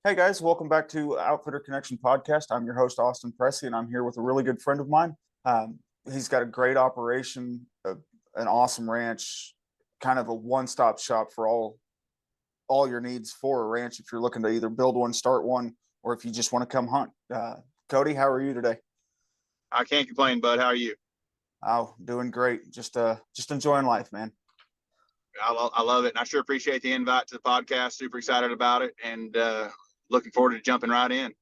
Hey guys, welcome back to Outfitter Connection Podcast. I'm your host, Austin Pressey, and I'm here with a really good friend of mine. He's got a great operation, an awesome ranch, kind of a one-stop shop for all your needs for a ranch if you're looking to either build one, start one, or if you just want to come hunt. Cody, how are you today? I can't complain, bud. How are you? Oh, doing great. Just enjoying life, man. I love it. And I sure appreciate the invite to the podcast. Super excited about it and looking forward to jumping right in.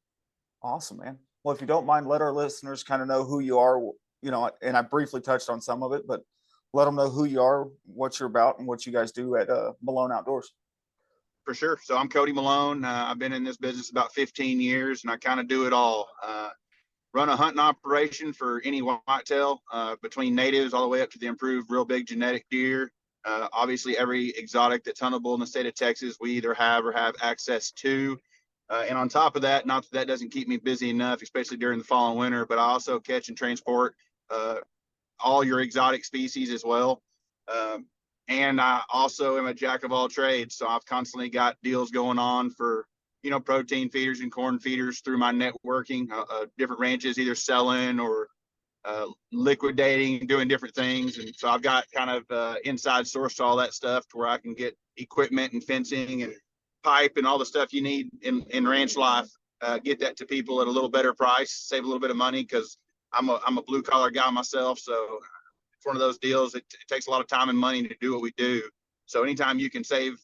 Awesome, man. Well, if you don't mind, let our listeners kind of know who you are, and I briefly touched on some of it, but let them know who you are, what you're about, and what you guys do at Malone Outdoors. For sure. So I'm Cody Malone. I've been in this business about 15 years and I kind of do it all. Run a hunting operation for any whitetail, between natives all the way up to the improved real big genetic deer. Obviously, every exotic that's huntable in the state of Texas, we either have or have access to. And on top of that, not that that doesn't keep me busy enough, especially during the fall and winter, but I also catch and transport uh, all your exotic species as well. Um, and I also am a jack of all trades. So I've constantly got deals going on for, protein feeders and corn feeders through my networking, different ranches, either selling or liquidating, doing different things. And so I've got kind of inside source to all that stuff to where I can get equipment and fencing and pipe and all the stuff you need in ranch life, get that to people at a little better price, save a little bit of money because I'm a blue collar guy myself. So it's one of those deals. It takes a lot of time and money to do what we do. So anytime you can save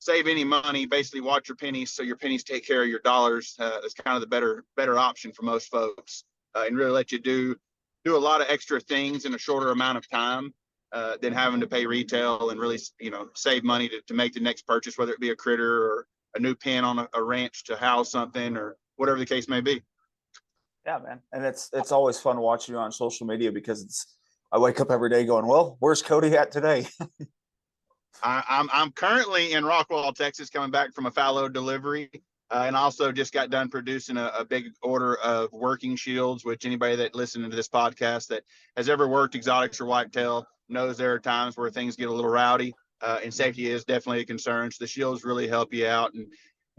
any money, basically watch your pennies so your pennies take care of your dollars. That's kind of the better option for most folks, and really let you do a lot of extra things in a shorter amount of time than having to pay retail and really save money to make the next purchase, whether it be a critter or a new pen on a ranch to house something or whatever the case may be. Yeah, man. And it's always fun watching you on social media because I wake up every day going, well, where's Cody at today? I'm currently in Rockwall, Texas, coming back from a fallow delivery, and also just got done producing a big order of working shields. Which anybody that listening to this podcast that has ever worked exotics or whitetail knows there are times where things get a little rowdy, and safety is definitely a concern. So the shields really help you out and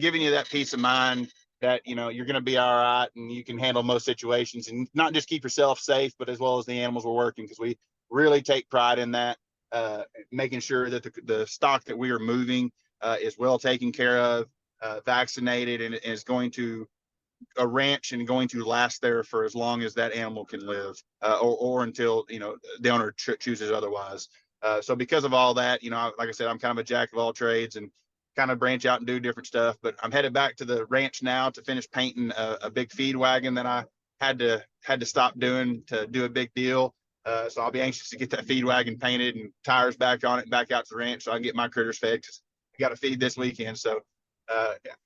giving you that peace of mind that you're going to be all right and you can handle most situations and not just keep yourself safe, but as well as the animals we're working, because we really take pride in that. Making sure that the stock that we are moving is well taken care of, vaccinated, and is going to a ranch and going to last there for as long as that animal can live, or until the owner chooses otherwise. So because of all that, like I said, I'm kind of a jack of all trades and kind of branch out and do different stuff. But I'm headed back to the ranch now to finish painting a big feed wagon that I had to stop doing to do a big deal. So I'll be anxious to get that feed wagon painted and tires back on it and back out to the ranch so I can get my critters fed. Cause I got to feed this weekend. So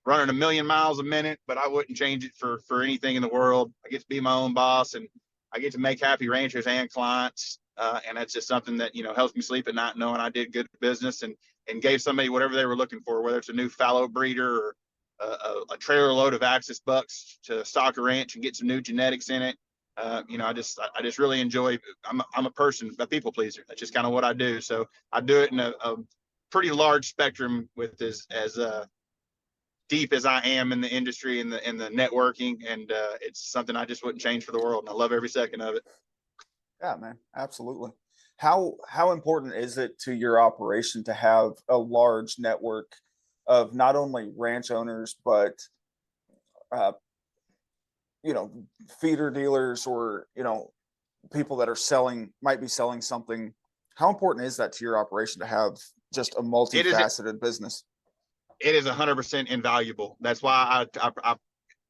running a million miles a minute, but I wouldn't change it for anything in the world. I get to be my own boss and I get to make happy ranchers and clients. And that's just something that, helps me sleep at night knowing I did good business and gave somebody whatever they were looking for, whether it's a new fallow breeder or a trailer load of Axis bucks to stock a ranch and get some new genetics in it. I just really enjoy. I'm a person, a people pleaser. That's just kind of what I do. So I do it in a pretty large spectrum with as deep as I am in the industry and the networking, and it's something I just wouldn't change for the world. And I love every second of it. Yeah, man, absolutely. How important is it to your operation to have a large network of not only ranch owners but uh, feeder dealers or people that might be selling something? How important is that to your operation to have just a It is multifaceted business? it is 100% invaluable. That's why I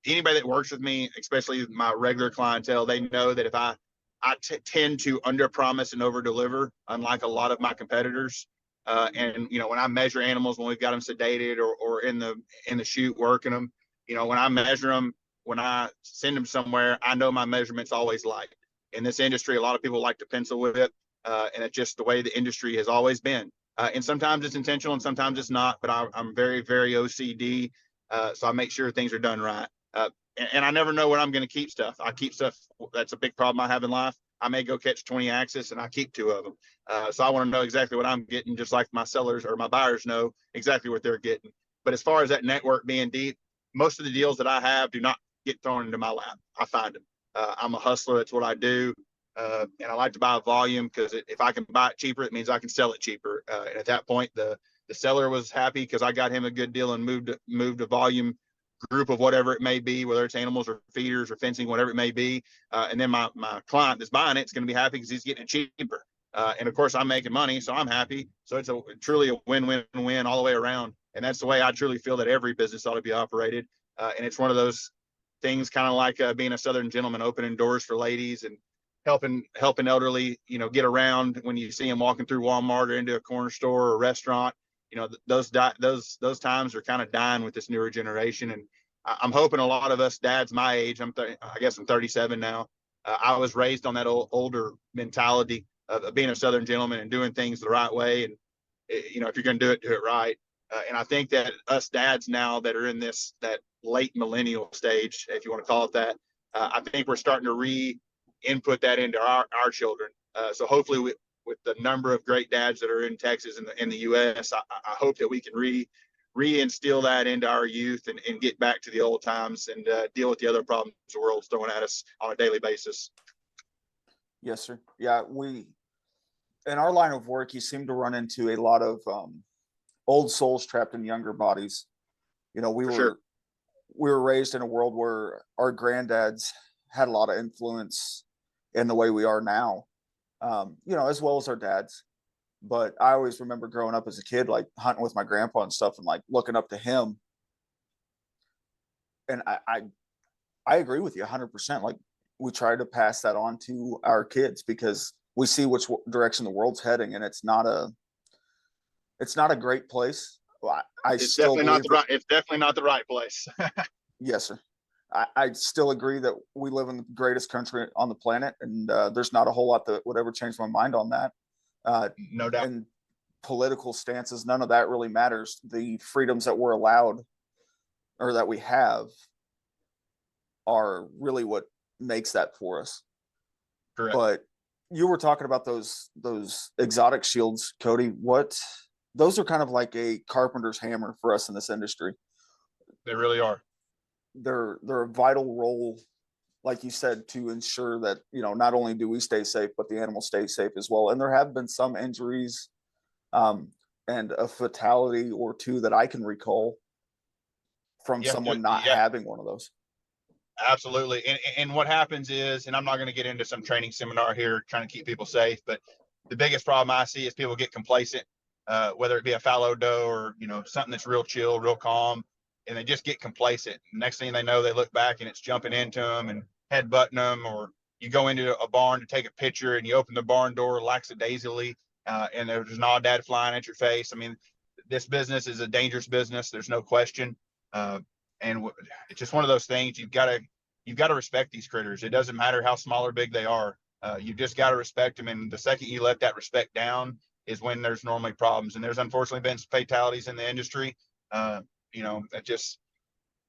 anybody that works with me, especially my regular clientele, they know that if I tend to under promise and over deliver, unlike a lot of my competitors. And when I measure animals, when we've got them sedated or in the chute working them, when I measure them, when I send them somewhere, I know my measurements always light. In this industry, a lot of people like to pencil whip, and it's just the way the industry has always been. And sometimes it's intentional and sometimes it's not, but I'm very, very OCD. So I make sure things are done right. And I never know where I'm going to keep stuff. I keep stuff. That's a big problem I have in life. I may go catch 20 Axis and I keep 2 of them. So I want to know exactly what I'm getting, just like my sellers or my buyers know exactly what they're getting. But as far as that network being deep, most of the deals that I have do not get thrown into my lap. I find them. I'm a hustler. That's what I do. And I like to buy a volume because if I can buy it cheaper, it means I can sell it cheaper. And at that point, the seller was happy because I got him a good deal and moved a volume group of whatever it may be, whether it's animals or feeders or fencing, whatever it may be. And then my client that's buying it is going to be happy because he's getting it cheaper. And of course, I'm making money, so I'm happy. So it's truly a win-win-win all the way around. And that's the way I truly feel that every business ought to be operated. And it's one of those things, kind of like being a Southern gentleman, opening doors for ladies and helping elderly, get around when you see them walking through Walmart or into a corner store or a restaurant. Those times are kind of dying with this newer generation. And I'm hoping a lot of us dads my age, I guess I'm 37 now. I was raised on that older mentality of being a Southern gentleman and doing things the right way. And, if you're going to do it right. And I think that us dads now that are in that late millennial stage, if you want to call it that, I think we're starting to re-input that into our children. So hopefully with the number of great dads that are in Texas and in the U.S., I hope that we can reinstill that into our youth and get back to the old times and deal with the other problems the world's throwing at us on a daily basis. Yes, sir. Yeah, in our line of work, you seem to run into a lot of old souls trapped in younger bodies. We were raised in a world where our granddads had a lot of influence in the way we are now, as well as our dads. But I always remember growing up as a kid, like hunting with my grandpa and stuff, and like looking up to him. And I agree with you 100%. Like, we try to pass that on to our kids because we see which direction the world's heading, and it's not a great place. It's definitely not the right place. Yes, sir. I still agree that we live in the greatest country on the planet, and there's not a whole lot that would ever change my mind on that. No doubt. And political stances, none of that really matters. The freedoms that we're allowed or that we have are really what makes that for us. Correct. But you were talking about those exotic shields, Cody. Those are kind of like a carpenter's hammer for us in this industry. They really are. They're a vital role, like you said, to ensure that, not only do we stay safe, but the animals stay safe as well. And there have been some injuries and a fatality or two that I can recall from someone not having one of those. Absolutely. And what happens is, and I'm not going to get into some training seminar here trying to keep people safe, but the biggest problem I see is people get complacent, whether it be a fallow doe or, something that's real chill, real calm, and they just get complacent. Next thing they know, they look back and it's jumping into them and headbutting them, or you go into a barn to take a picture and you open the barn door lackadaisically, and there's an aoudad flying at your face. I mean, this business is a dangerous business. There's no question. And it's just one of those things. You've got to respect these critters. It doesn't matter how small or big they are. You just got to respect them. And the second you let that respect down is when there's normally problems. And there's unfortunately been some fatalities in the industry. That just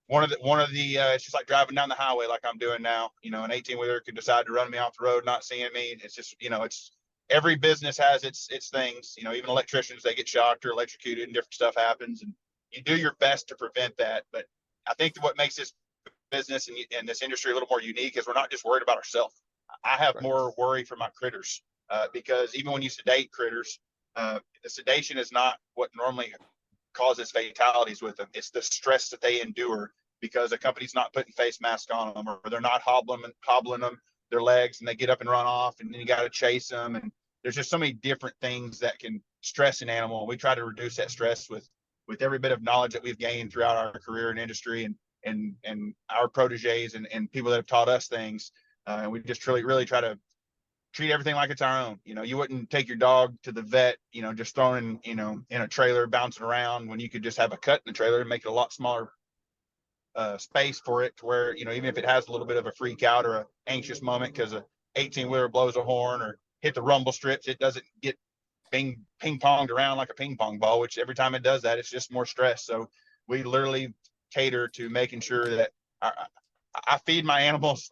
one of the it's just like driving down the highway like I'm doing now. An 18-wheeler could decide to run me off the road, not seeing me. It's just, it's every business has its things. Even electricians, they get shocked or electrocuted and different stuff happens. And you do your best to prevent that. But I think what makes this business and this industry a little more unique is we're not just worried about ourselves. I have more worry for my critters because even when you sedate critters, the sedation is not what normally causes fatalities with them. It's the stress that they endure because a company's not putting face masks on them, or they're not hobbling them their legs, and they get up and run off, and then you got to chase them. And there's just so many different things that can stress an animal. We try to reduce that stress with every bit of knowledge that we've gained throughout our career in industry and our proteges and people that have taught us things. And we just really try to treat everything like it's our own. You wouldn't take your dog to the vet, just throwing, in a trailer, bouncing around, when you could just have a cut in the trailer and make it a lot smaller space for it, to where, even if it has a little bit of a freak out or a anxious moment because a 18-wheeler blows a horn or hit the rumble strips, it doesn't get ping ponged around like a ping pong ball, which every time it does that, it's just more stress. So we literally cater to making sure that I feed my animals.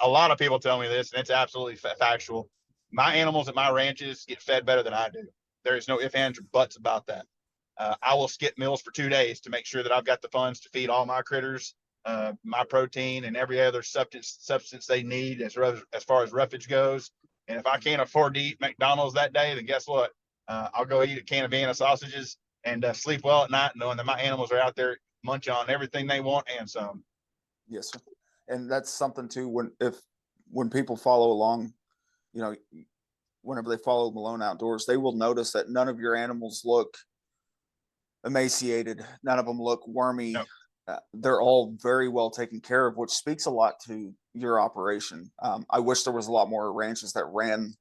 A lot of people tell me this, and it's absolutely factual. My animals at my ranches get fed better than I do. There is no ifs, ands, or buts about that. I will skip meals for 2 days to make sure that I've got the funds to feed all my critters, my protein and every other substance they need as far as roughage goes. And if I can't afford to eat McDonald's that day, then guess what? I'll go eat a can of Vienna sausages and sleep well at night, knowing that my animals are out there munching on everything they want and some. Yes, sir. And that's something too. When people follow along, you know, whenever they follow Malone Outdoors, they will notice that none of your animals look emaciated. None of them look wormy. No. They're all very well taken care of, which speaks a lot to your operation. I wish there was a lot more ranches that ran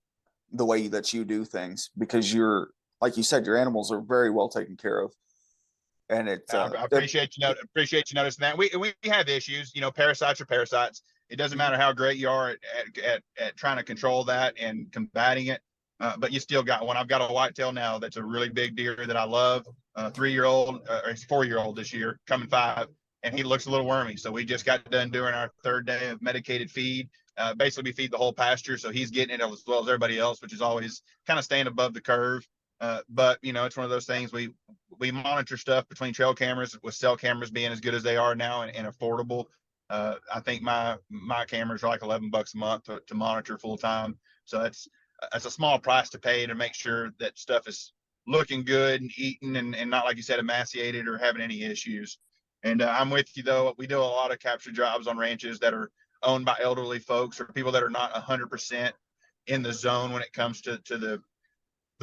the way that you do things, because you're, like you said, your animals are very well taken care of. And I appreciate you noticing that. We have issues, parasites are parasites. It doesn't matter how great you are at trying to control that and combating it. But you still got one. I've got a whitetail now that's a really big deer that I love. 3-year-old, or he's 4-year-old this year, coming 5, and he looks a little wormy. So we just got done doing our 3rd day of medicated feed. Basically, we feed the whole pasture, so he's getting it as well as everybody else, which is always kind of staying above the curve. But it's one of those things we monitor stuff between trail cameras, with cell cameras being as good as they are now and affordable. I think my cameras are like $11 a month to monitor full time. So that's a small price to pay to make sure that stuff is looking good and eating and not, like you said, emaciated or having any issues. And I'm with you though. We do a lot of capture jobs on ranches that are owned by elderly folks or people that are not 100% in the zone when it comes to the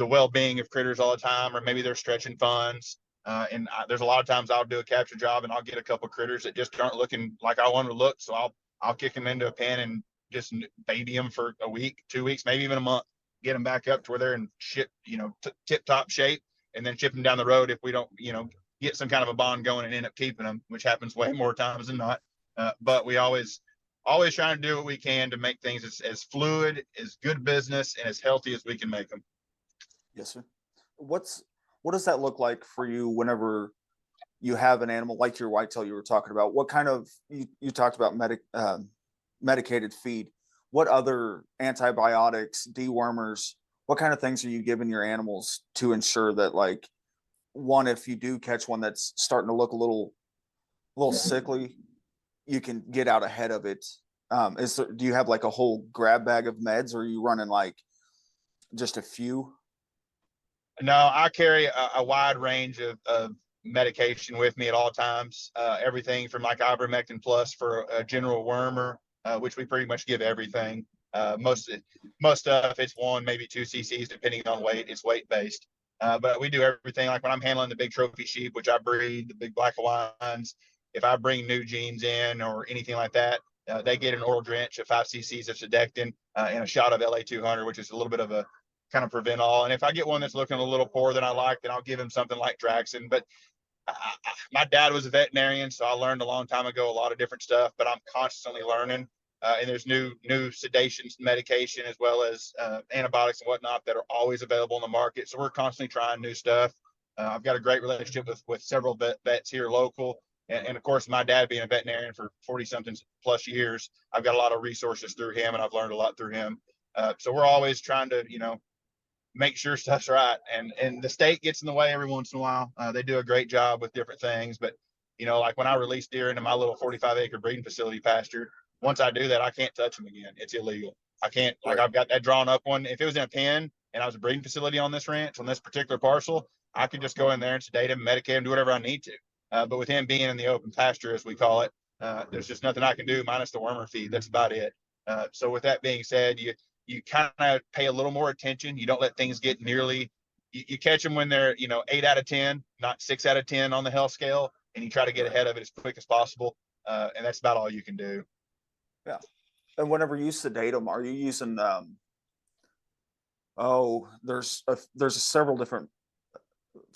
well-being of critters all the time, or maybe they're stretching funds. There's a lot of times I'll do a capture job and I'll get a couple critters that just aren't looking like I want to look. So I'll kick them into a pen and just baby them for a week, 2 weeks, maybe even a month, get them back up to where they're in tip top shape, and then ship them down the road if we don't, get some kind of a bond going and end up keeping them, which happens way more times than not. But we always trying to do what we can to make things as fluid, as good business, and as healthy as we can make them. Yes, sir. What does that look like for you whenever you have an animal like your whitetail you were talking about? What kind of, you talked about medicated feed. What other antibiotics, dewormers, what kind of things are you giving your animals to ensure that, like, one, if you do catch one that's starting to look a little sickly, you can get out ahead of it? Do you have like a whole grab bag of meds, or are you running like just a few? No, I carry a wide range of medication with me at all times. Everything from like ivermectin plus for a general wormer, which we pretty much give everything. Most stuff it's 1, maybe 2 cc's depending on weight. It's weight based. But we do everything. Like when I'm handling the big trophy sheep, which I breed, the big black Hawaiians, if I bring new genes in or anything like that, they get an oral drench of 5 cc's of sedectin and a shot of LA-200, which is a little bit of a kind of prevent all. And if I get one that's looking a little poor than I like, then I'll give him something like Draxin. But my dad was a veterinarian, so I learned a long time ago a lot of different stuff, but I'm constantly learning. And there's new sedation medication as well as antibiotics and whatnot that are always available in the market. So we're constantly trying new stuff. I've got a great relationship with several vets here local. And of course, my dad being a veterinarian for 40 something plus years, I've got a lot of resources through him and I've learned a lot through him. So we're always trying to, make sure stuff's right. And the state gets in the way every once in a while. They do a great job with different things. But, like when I release deer into my little 45-acre breeding facility pasture, once I do that, I can't touch them again. It's illegal. I can't, like, I've got that drawn up one. If it was in a pen and I was a breeding facility on this ranch, on this particular parcel, I could just go in there and sedate him, medicate him, do whatever I need to. But with him being in the open pasture, as we call it, there's just nothing I can do minus the wormer feed. That's about it. So with that being said, you kind of pay a little more attention. You don't let things get you catch them when they're, 8 out of 10, not 6 out of 10 on the health scale. And you try to get ahead of it as quick as possible. And that's about all you can do. Yeah. And whenever you sedate them, are you using, there's several different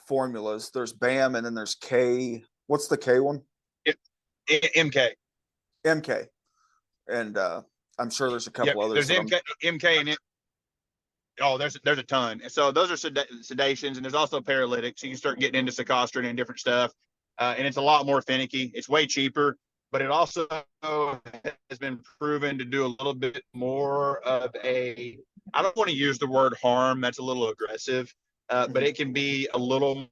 formulas. There's BAM and then there's K. What's the K one? MK. MK. And I'm sure there's a couple others. There's MK and it. Oh, there's a ton. So those are sedations, and there's also paralytics. So you start getting into sequestrin and different stuff, and it's a lot more finicky. It's way cheaper, but it also has been proven to do a little bit more of I don't want to use the word harm. That's a little aggressive, but it can be a little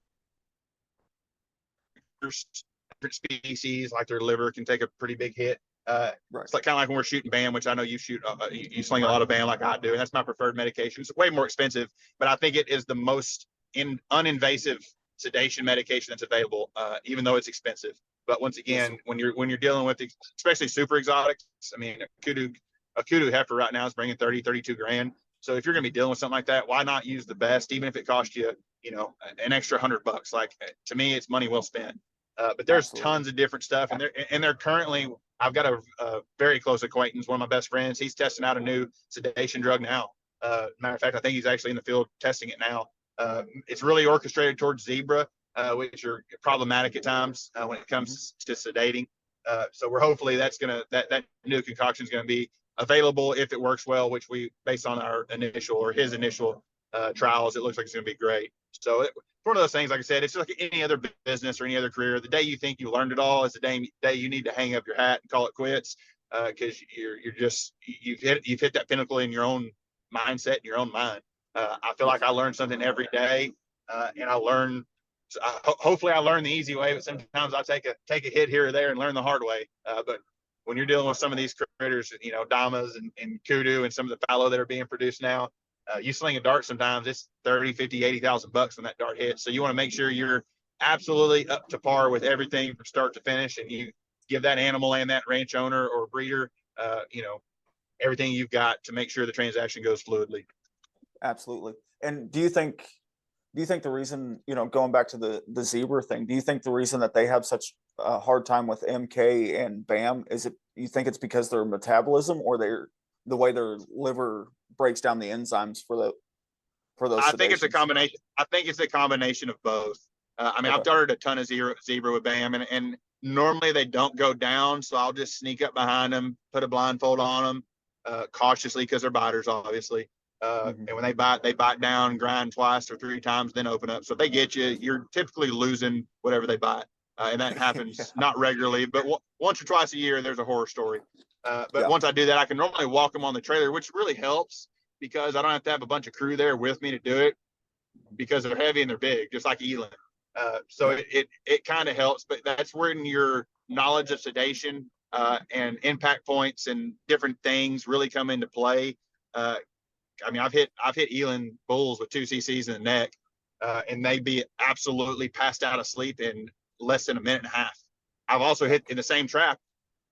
different species, like their liver can take a pretty big hit. Right. It's like kind of like when we're shooting BAM, which I know you shoot, you sling a lot of BAM like I do, and that's my preferred medication. It's way more expensive, but I think it is the most uninvasive sedation medication that's available, even though it's expensive. But once again, Yes, when you're dealing with especially super exotics, I mean, a kudu heifer right now is bringing 30, 32 grand. So if you're going to be dealing with something like that, why not use the best, even if it costs you, an extra $100? Like, to me, it's money well spent. But there's absolutely. tons of different stuff, and they're currently. I've got a very close acquaintance, one of my best friends. He's testing out a new sedation drug now. Matter of fact, I think he's actually in the field testing it now. It's really orchestrated towards zebra, which are problematic at times when it comes to sedating. So we're hopefully that new concoction is going to be available if it works well, which we, based on his initial trials, it looks like it's going to be great. So it's one of those things, like I said, it's just like any other business or any other career. The day you think you learned it all is the day you need to hang up your hat and call it quits, because you've hit that pinnacle in your own mindset and your own mind. I feel like I learn something every day, and I learn. Hopefully, I learn the easy way, but sometimes I take a hit here or there and learn the hard way. But when you're dealing with some of these critters, damas and kudu and some of the fallow that are being produced now, you sling a dart, sometimes it's 30, 50, 80,000 bucks when that dart hits. So you want to make sure you're absolutely up to par with everything from start to finish, and you give that animal and that ranch owner or breeder, everything you've got to make sure the transaction goes fluidly. Absolutely. And do you think the reason, going back to the zebra thing, do you think the reason that they have such a hard time with MK and BAM, you think it's because their metabolism, or the way their liver breaks down the enzymes for those I think it's a sedations? combination. I think it's a combination of both. I mean, Okay. I've darted a ton of zebra with BAM, and normally they don't go down, so I'll just sneak up behind them, put a blindfold on them, cautiously, because they're biters, obviously. And when they bite down, grind twice or three times, then open up. So if they get you, you're typically losing whatever they bite, and that happens not regularly, but once or twice a year, there's a horror story. But once I do that, I can normally walk them on the trailer, which really helps, because I don't have to have a bunch of crew there with me to do it, because they're heavy and they're big, just like Elin. So it kind of helps, but that's when your knowledge of sedation and impact points and different things really come into play. I mean, I've hit Elin bulls with 2 cc's in the neck, and they'd be absolutely passed out of sleep in less than a minute and a half. I've also hit in the same trap.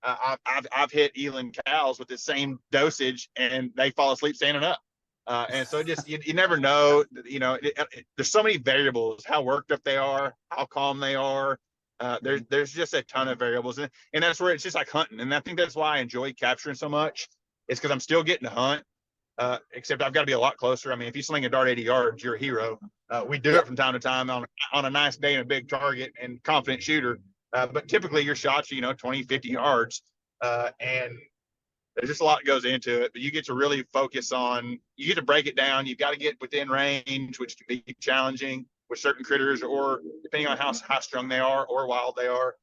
I've hit Elin cows with the same dosage, and they fall asleep standing up. And so just you never know. There's so many variables: how worked up they are, how calm they are. There's just a ton of variables, and that's where it's just like hunting. And I think that's why I enjoy capturing so much. It's because I'm still getting to hunt. Except I've got to be a lot closer. I mean, if you sling a dart 80 yards, you're a hero. We do it from time to time on a nice day and a big target and confident shooter. But typically your shots are, 20, 50 yards. And there's just a lot that goes into it, but you get to really focus on, you get to break it down. You've got to get within range, which can be challenging with certain critters, or depending on how strong they are or wild they are.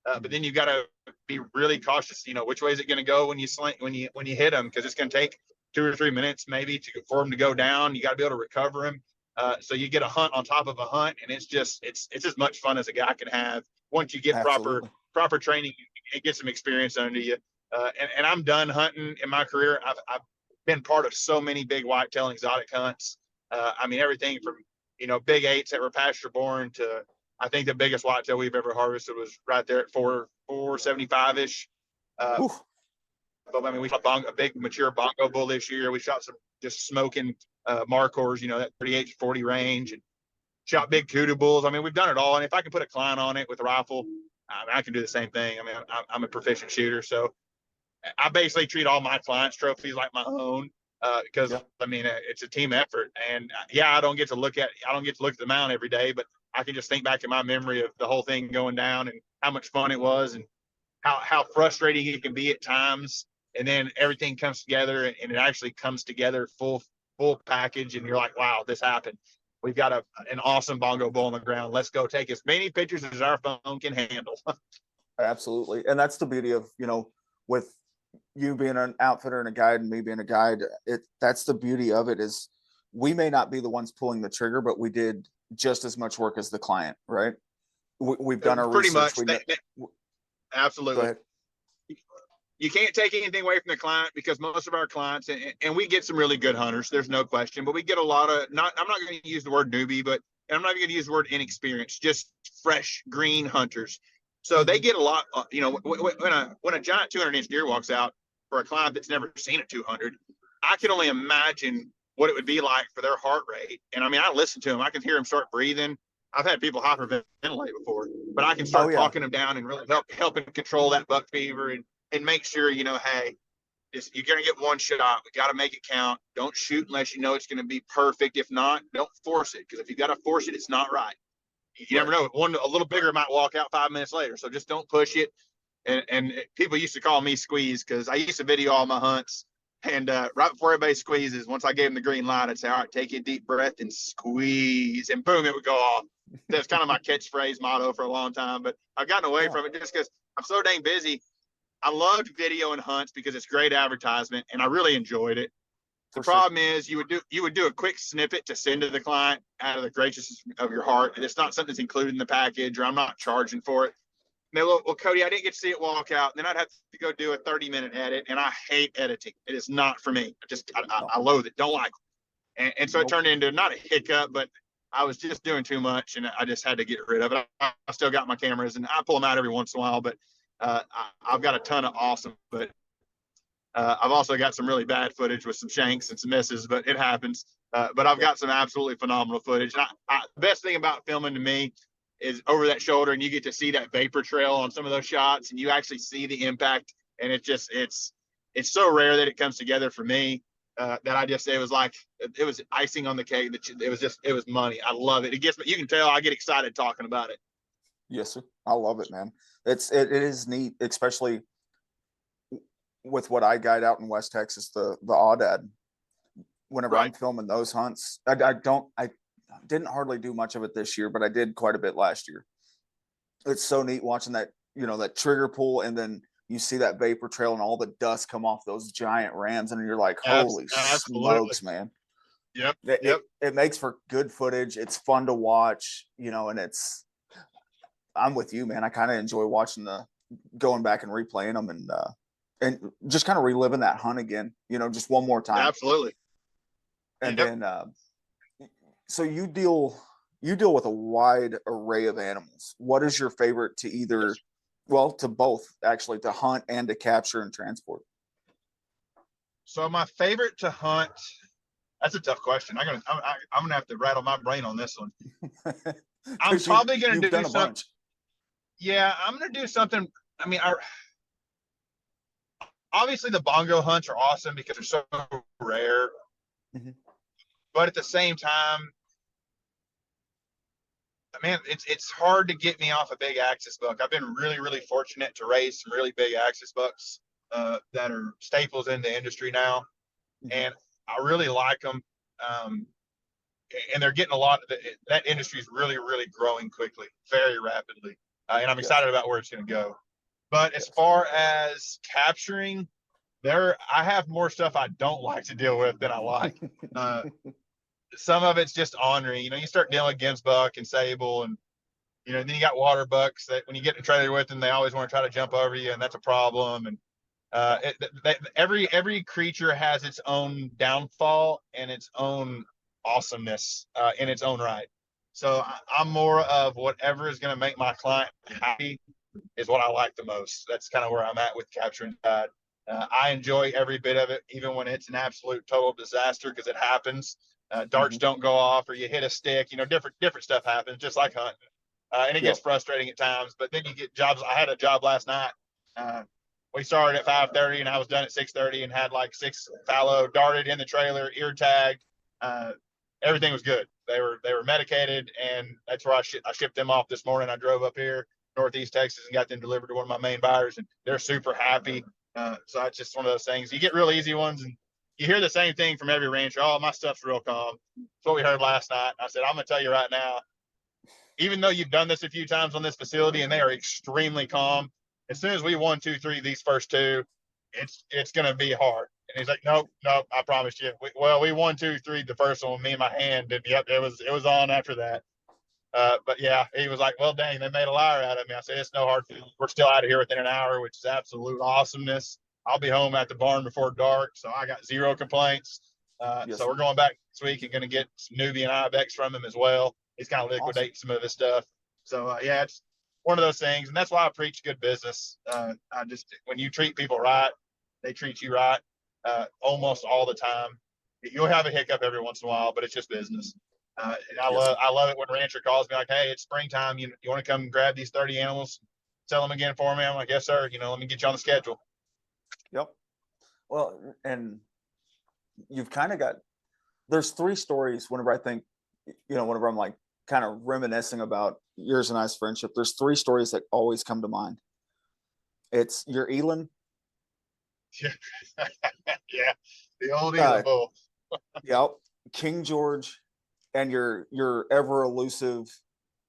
But then you've got to be really cautious, which way is it going to go when you hit them? Because it's going to take 2 or 3 minutes maybe for them to go down. You got to be able to recover them. So you get a hunt on top of a hunt, and it's as much fun as a guy can have once you get Absolutely. proper training and get some experience under you. And I'm done hunting in my career. I've been part of so many big whitetail and exotic hunts. I mean, everything from, big 8s that were pasture born to, I think the biggest whitetail we've ever harvested was right there at 475 ish. But I mean, we shot a big mature bongo bull this year. We shot some just smoking markers, that 38 to 40 range, and shot big kudu bulls. I mean, we've done it all. And if I can put a client on it with a rifle, I can do the same thing. I mean, I'm a proficient shooter, so I basically treat all my clients' trophies like my own, because I mean, it's a team effort. And I don't get to look at the mount every day, but I can just think back in my memory of the whole thing going down and how much fun it was, and how frustrating it can be at times. And then everything comes together, and it actually comes together full package, and you're like, wow, this happened. We've got an awesome bongo bull on the ground. Let's go take as many pictures as our phone can handle. Absolutely. And that's the beauty of, with you being an outfitter and a guide and me being a guide, that's the beauty of it, is we may not be the ones pulling the trigger, but we did just as much work as the client, right? we've done our Pretty research. much. Go Absolutely. ahead. You can't take anything away from the client because most of our clients, and we get some really good hunters, there's no question, but we get a lot of, I'm not going to use the word newbie, but I'm not going to use the word inexperienced, just fresh green hunters. So they get a lot, when a giant 200-inch deer walks out for a client that's never seen a 200, I can only imagine what it would be like for their heart rate. And I mean, I listen to them, I can hear them start breathing. I've had people hyperventilate before, but I can Oh start yeah, talking them down and really helping control that buck fever and make sure, hey, you're going to get one shot. We got to make it count. Don't shoot unless you know it's going to be perfect. If not, don't force it. Because if you got to force it, it's not right. You never know. One a little bigger might walk out 5 minutes later. So just don't push it. And people used to call me Squeeze because I used to video all my hunts. And right before everybody squeezes, once I gave them the green light, I'd say, all right, take a deep breath and squeeze. And boom, it would go off. That's kind of my catchphrase motto for a long time. But I've gotten away from it just because I'm so dang busy. I loved video and hunts because it's great advertisement, and I really enjoyed it. The problem is you would do a quick snippet to send to the client out of the graciousness of your heart, and it's not something that's included in the package, or I'm not charging for it. And they look, well, Cody, I didn't get to see it walk out. And then I'd have to go do a 30-minute edit, and I hate editing. It is not for me. I loathe it. Don't like it. And so it turned into not a hiccup, but I was just doing too much, and I just had to get rid of it. I still got my cameras, and I pull them out every once in a while, but I've got a ton of awesome, but I've also got some really bad footage with some shanks and some misses, but it happens. But I've got some absolutely phenomenal footage. And the best thing about filming to me is over that shoulder, and you get to see that vapor trail on some of those shots, and you actually see the impact. And it's so rare that it comes together for me that it was icing on the cake. It was money. I love it. You can tell I get excited talking about it. Yes, sir. I love it, man. It is neat, especially with what I guide out in West Texas, the Aoudad. Whenever I'm filming those hunts, I didn't hardly do much of it this year, but I did quite a bit last year. It's so neat watching that, that trigger pull, and then you see that vapor trail and all the dust come off those giant rams, and you're like, holy smokes, man. Yep. It makes for good footage. It's fun to watch, and I'm with you, man. I kind of enjoy watching going back and replaying them and just kind of reliving that hunt again, just one more time. Absolutely. And then, so you deal with a wide array of animals. What is your favorite to both actually, to hunt and to capture and transport? So my favorite to hunt, that's a tough question. I'm gonna have to rattle my brain on this one. I'm probably gonna do something. Yeah, I'm gonna do something. I mean, obviously the bongo hunts are awesome because they're so rare. Mm-hmm. But at the same time, man, it's hard to get me off a big axis buck. I've been really, really fortunate to raise some really big axis bucks that are staples in the industry now, and I really like them. And they're getting that industry is really, really growing quickly, very rapidly, and I'm excited about where it's going to go. But as far as capturing, I have more stuff I don't like to deal with than I like. Some of it's just ornery. You start dealing against buck and sable, and then you got water bucks that when you get in a trailer with them, they always want to try to jump over you, and that's a problem. And every creature has its own downfall and its own awesomeness in its own right. So I'm more of whatever is going to make my client happy is what I like the most. That's kind of where I'm at with capturing tide. I enjoy every bit of it, even when it's an absolute total disaster, because it happens. Darts don't go off, or you hit a stick. Different stuff happens, just like hunting, and it gets frustrating at times. But then you get jobs. I had a job last night. We started at 5:30, and I was done at 6:30, and had like 6 fallow darted in the trailer, ear tagged. Everything was good. They were medicated, and that's where I shipped them off this morning. I drove up here, Northeast Texas, and got them delivered to one of my main buyers, and they're super happy. So it's just one of those things. You get real easy ones, and you hear the same thing from every rancher. Oh, my stuff's real calm. That's what we heard last night. I said, I'm going to tell you right now, even though you've done this a few times on this facility and they are extremely calm, as soon as we 1, 2, 3 these first 2, it's going to be hard. And he's like, nope, I promise you. We 1, 2, 3 the first one with me in my hand, and yep, it was on after that. But yeah, he was like, well, dang, they made a liar out of me. I said, it's no hard feelings. We're still out of here within an hour, which is absolute awesomeness. I'll be home at the barn before dark, so I got zero complaints. Yes, So we're sir. going back this week and going to get some Nubian ibex from him as well. He's kind of Awesome. liquidating some of his stuff. So yeah, it's one of those things, and that's why I preach good business. I just when you treat people right, they treat you right almost all the time. You'll have a hiccup every once in a while, but it's just business. And Yes, sir. I love it when a rancher calls me like, "Hey, it's springtime. You want to come grab these 30 animals, sell them again for me?" I'm like, "Yes, sir. Let me get you on the schedule." Yep. Well, and you've kind of got, there's three stories whenever I think, whenever I'm like kind of reminiscing about yours and I's friendship, there's three stories that always come to mind. It's your Elon, Yeah, the old uh, Elam bull. yep, King George, and your ever elusive,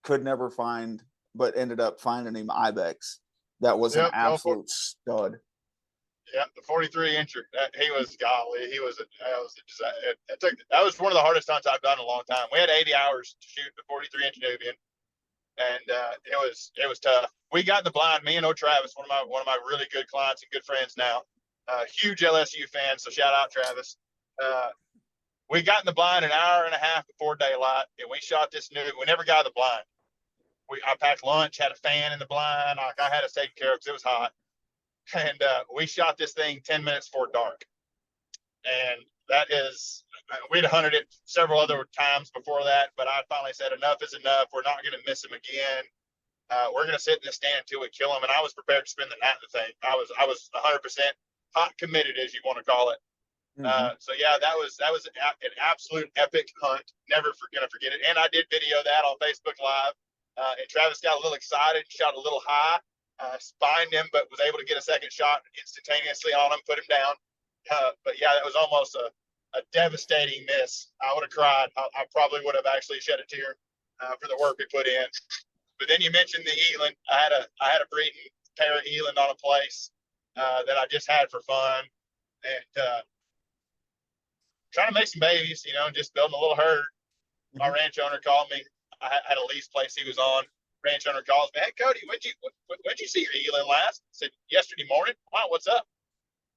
could never find, but ended up finding him Ibex. That was an Yep, absolute stud. yeah, the 43 incher. He was golly. That was one of the hardest hunts I've done in a long time. We had 80 hours to shoot the 43-inch Nubian, and it was tough. We got in the blind. Me and Travis, one of my really good clients and good friends now, huge LSU fan. So shout out Travis. Uh, we got in the blind an hour and a half before daylight, and we shot this new. We never got in the blind. I packed lunch, had a fan in the blind. I had us taken care of because it was hot, and we shot this thing 10 minutes before dark. And that is, we'd hunted it several other times before that, but I finally said enough is enough. We're not going to miss him again. We're going to sit in the stand until we kill him. And I was prepared to spend the night in the thing. I was 100% hot committed, as you want to call it. Mm-hmm. So yeah, that was an absolute epic hunt. Never gonna forget it. And I did video that on Facebook Live. And Travis got a little excited, shot a little high, spined him, but was able to get a second shot instantaneously on him, put him down. But yeah, that was almost a devastating miss. I would have cried. I probably would have actually shed a tear for the work we put in. But then you mentioned the eland. I had a breeding pair of eland on a place that I just had for fun, and trying to make some babies, just building a little herd. My Mm-hmm. ranch owner called me. I had a lease place he was on. Ranch owner calls me, "Hey Cody, when'd you see your eland last?" I said, "Yesterday morning." "Wow, what's up?"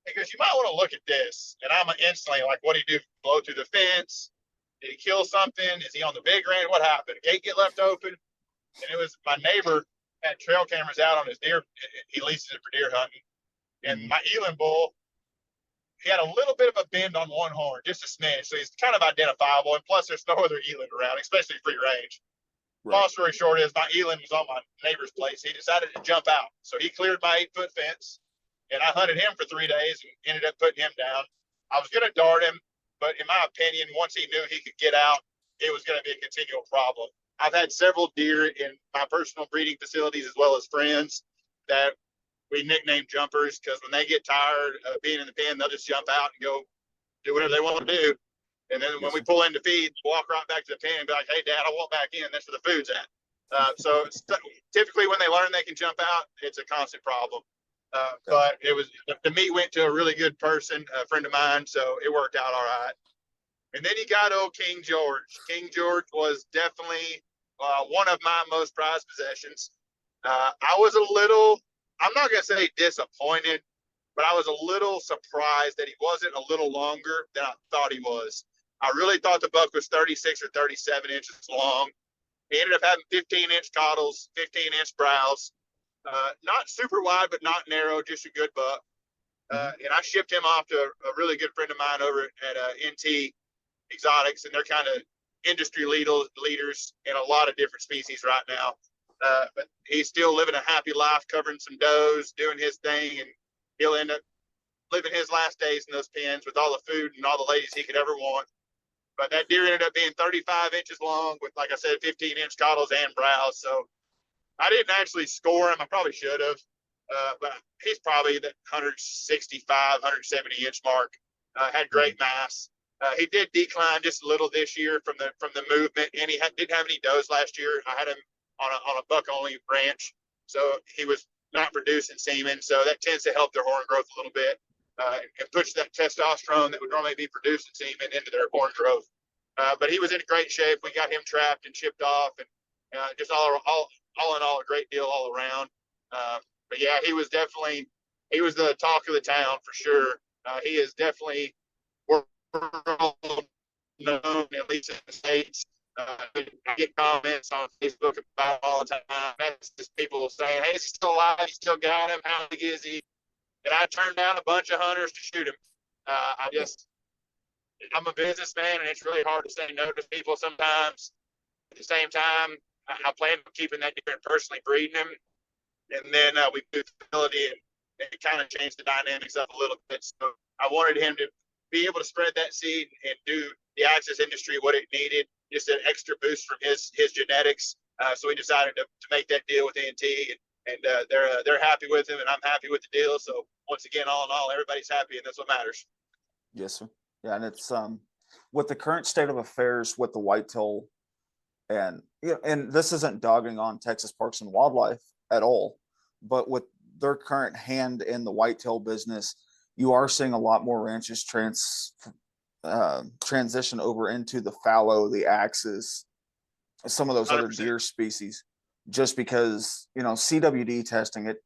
He goes, "You might want to look at this." And I'm instantly like, "What did he do? Blow through the fence? Did he kill something? Is he on the big range? What happened? The gate get left open?" And it was my neighbor had trail cameras out on his deer. He leases it for deer hunting. And my eland bull, he had a little bit of a bend on one horn, just a smidge. So he's kind of identifiable. And plus, there's no other eland around, especially free range. Right. Long story short is my eland was on my neighbor's place. He decided to jump out. So he cleared my 8-foot fence, and I hunted him for 3 days and ended up putting him down. I was going to dart him, but in my opinion, once he knew he could get out, it was going to be a continual problem. I've had several deer in my personal breeding facilities as well as friends that we nickname jumpers because when they get tired of being in the pen, they'll just jump out and go do whatever they want to do. And then when Yes, we sir. pull in to feed, walk right back to the pen and be like, "Hey, Dad, I want back in. That's where the food's at." So typically when they learn they can jump out, it's a constant problem. But it was the meat went to a really good person, a friend of mine, so it worked out all right. And then you got old King George. King George was definitely one of my most prized possessions. I was a little, I'm not going to say disappointed, but I was a little surprised that he wasn't a little longer than I thought he was. I really thought the buck was 36 or 37 inches long. He ended up having 15-inch caudals, 15-inch brows, not super wide, but not narrow, just a good buck. And I shipped him off to a really good friend of mine over at NT Exotics, and they're kind of industry leaders in a lot of different species right now. But he's still living a happy life, covering some does, doing his thing, and he'll end up living his last days in those pens with all the food and all the ladies he could ever want. But that deer ended up being 35 inches long with, like I said, 15-inch caudals and brows. So I didn't actually score him. I probably should have. But he's probably the 165, 170 inch mark. Had great mass. He did decline just a little this year from the movement, and he didn't have any does last year. I had him on a buck only ranch, so he was not producing semen. So that tends to help their horn growth a little bit and push that testosterone that would normally be producing semen into their horn growth. But he was in great shape. We got him trapped and shipped off, and Just all in all, a great deal all around. But yeah, he was the talk of the town for sure. He is definitely world known, at least in the States. I get comments on Facebook about all the time. That's just people saying, "Hey, he's still alive. You still got him. How big is he?" And I turned down a bunch of hunters to shoot him. Yeah. I'm a businessman, and it's really hard to say no to people sometimes. At the same time, I plan on keeping that deer and personally breeding him. And then we moved to facility, and it kind of changed the dynamics up a little bit. So I wanted him to be able to spread that seed and do the access industry what it needed, just an extra boost from his genetics. So we decided to make that deal with NT, and they're happy with him, and I'm happy with the deal. So once again, all in all, everybody's happy, and that's what matters. Yes, sir. Yeah, and it's with the current state of affairs with the whitetail, and and this isn't dogging on Texas Parks and Wildlife at all, but with their current hand in the whitetail business, you are seeing a lot more ranches transition over into the fallow, the axes, some of those other 100%. deer species, just because CWD testing it.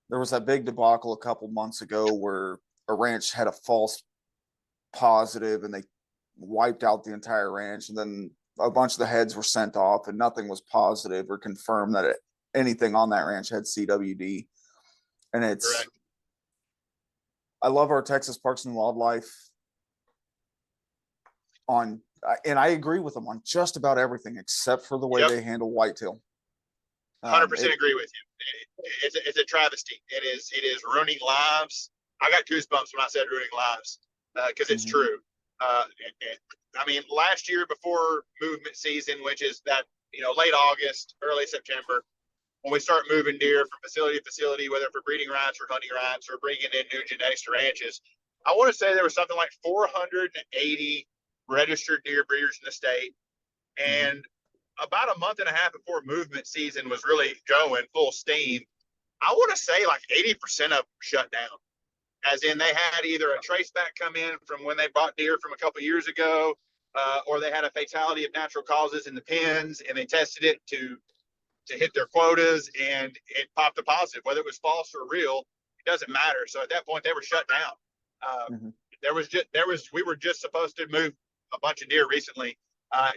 There was that big debacle a couple months ago where a ranch had a false positive and they wiped out the entire ranch, and then a bunch of the heads were sent off and nothing was positive or confirmed that anything on that ranch had CWD. And Correct. I love our Texas Parks and Wildlife and I agree with them on just about everything except for the way Yep. they handle whitetail. 100% agree with you. It's a travesty. It is ruining lives. I got goosebumps when I said ruining lives because it's true. I mean, last year before movement season, which is that late August, early September, when we start moving deer from facility to facility, whether for breeding rights or hunting rights or bringing in new genetics to ranches, I want to say there was something like 480 registered deer breeders in the state, and about a month and a half before movement season was really going full steam, I want to say like 80% of them shut down. As in, they had either a trace back come in from when they bought deer from a couple of years ago, or they had a fatality of natural causes in the pens, and they tested it to hit their quotas, and it popped a positive. Whether it was false or real, it doesn't matter. So at that point, they were shut down. We were just supposed to move a bunch of deer recently,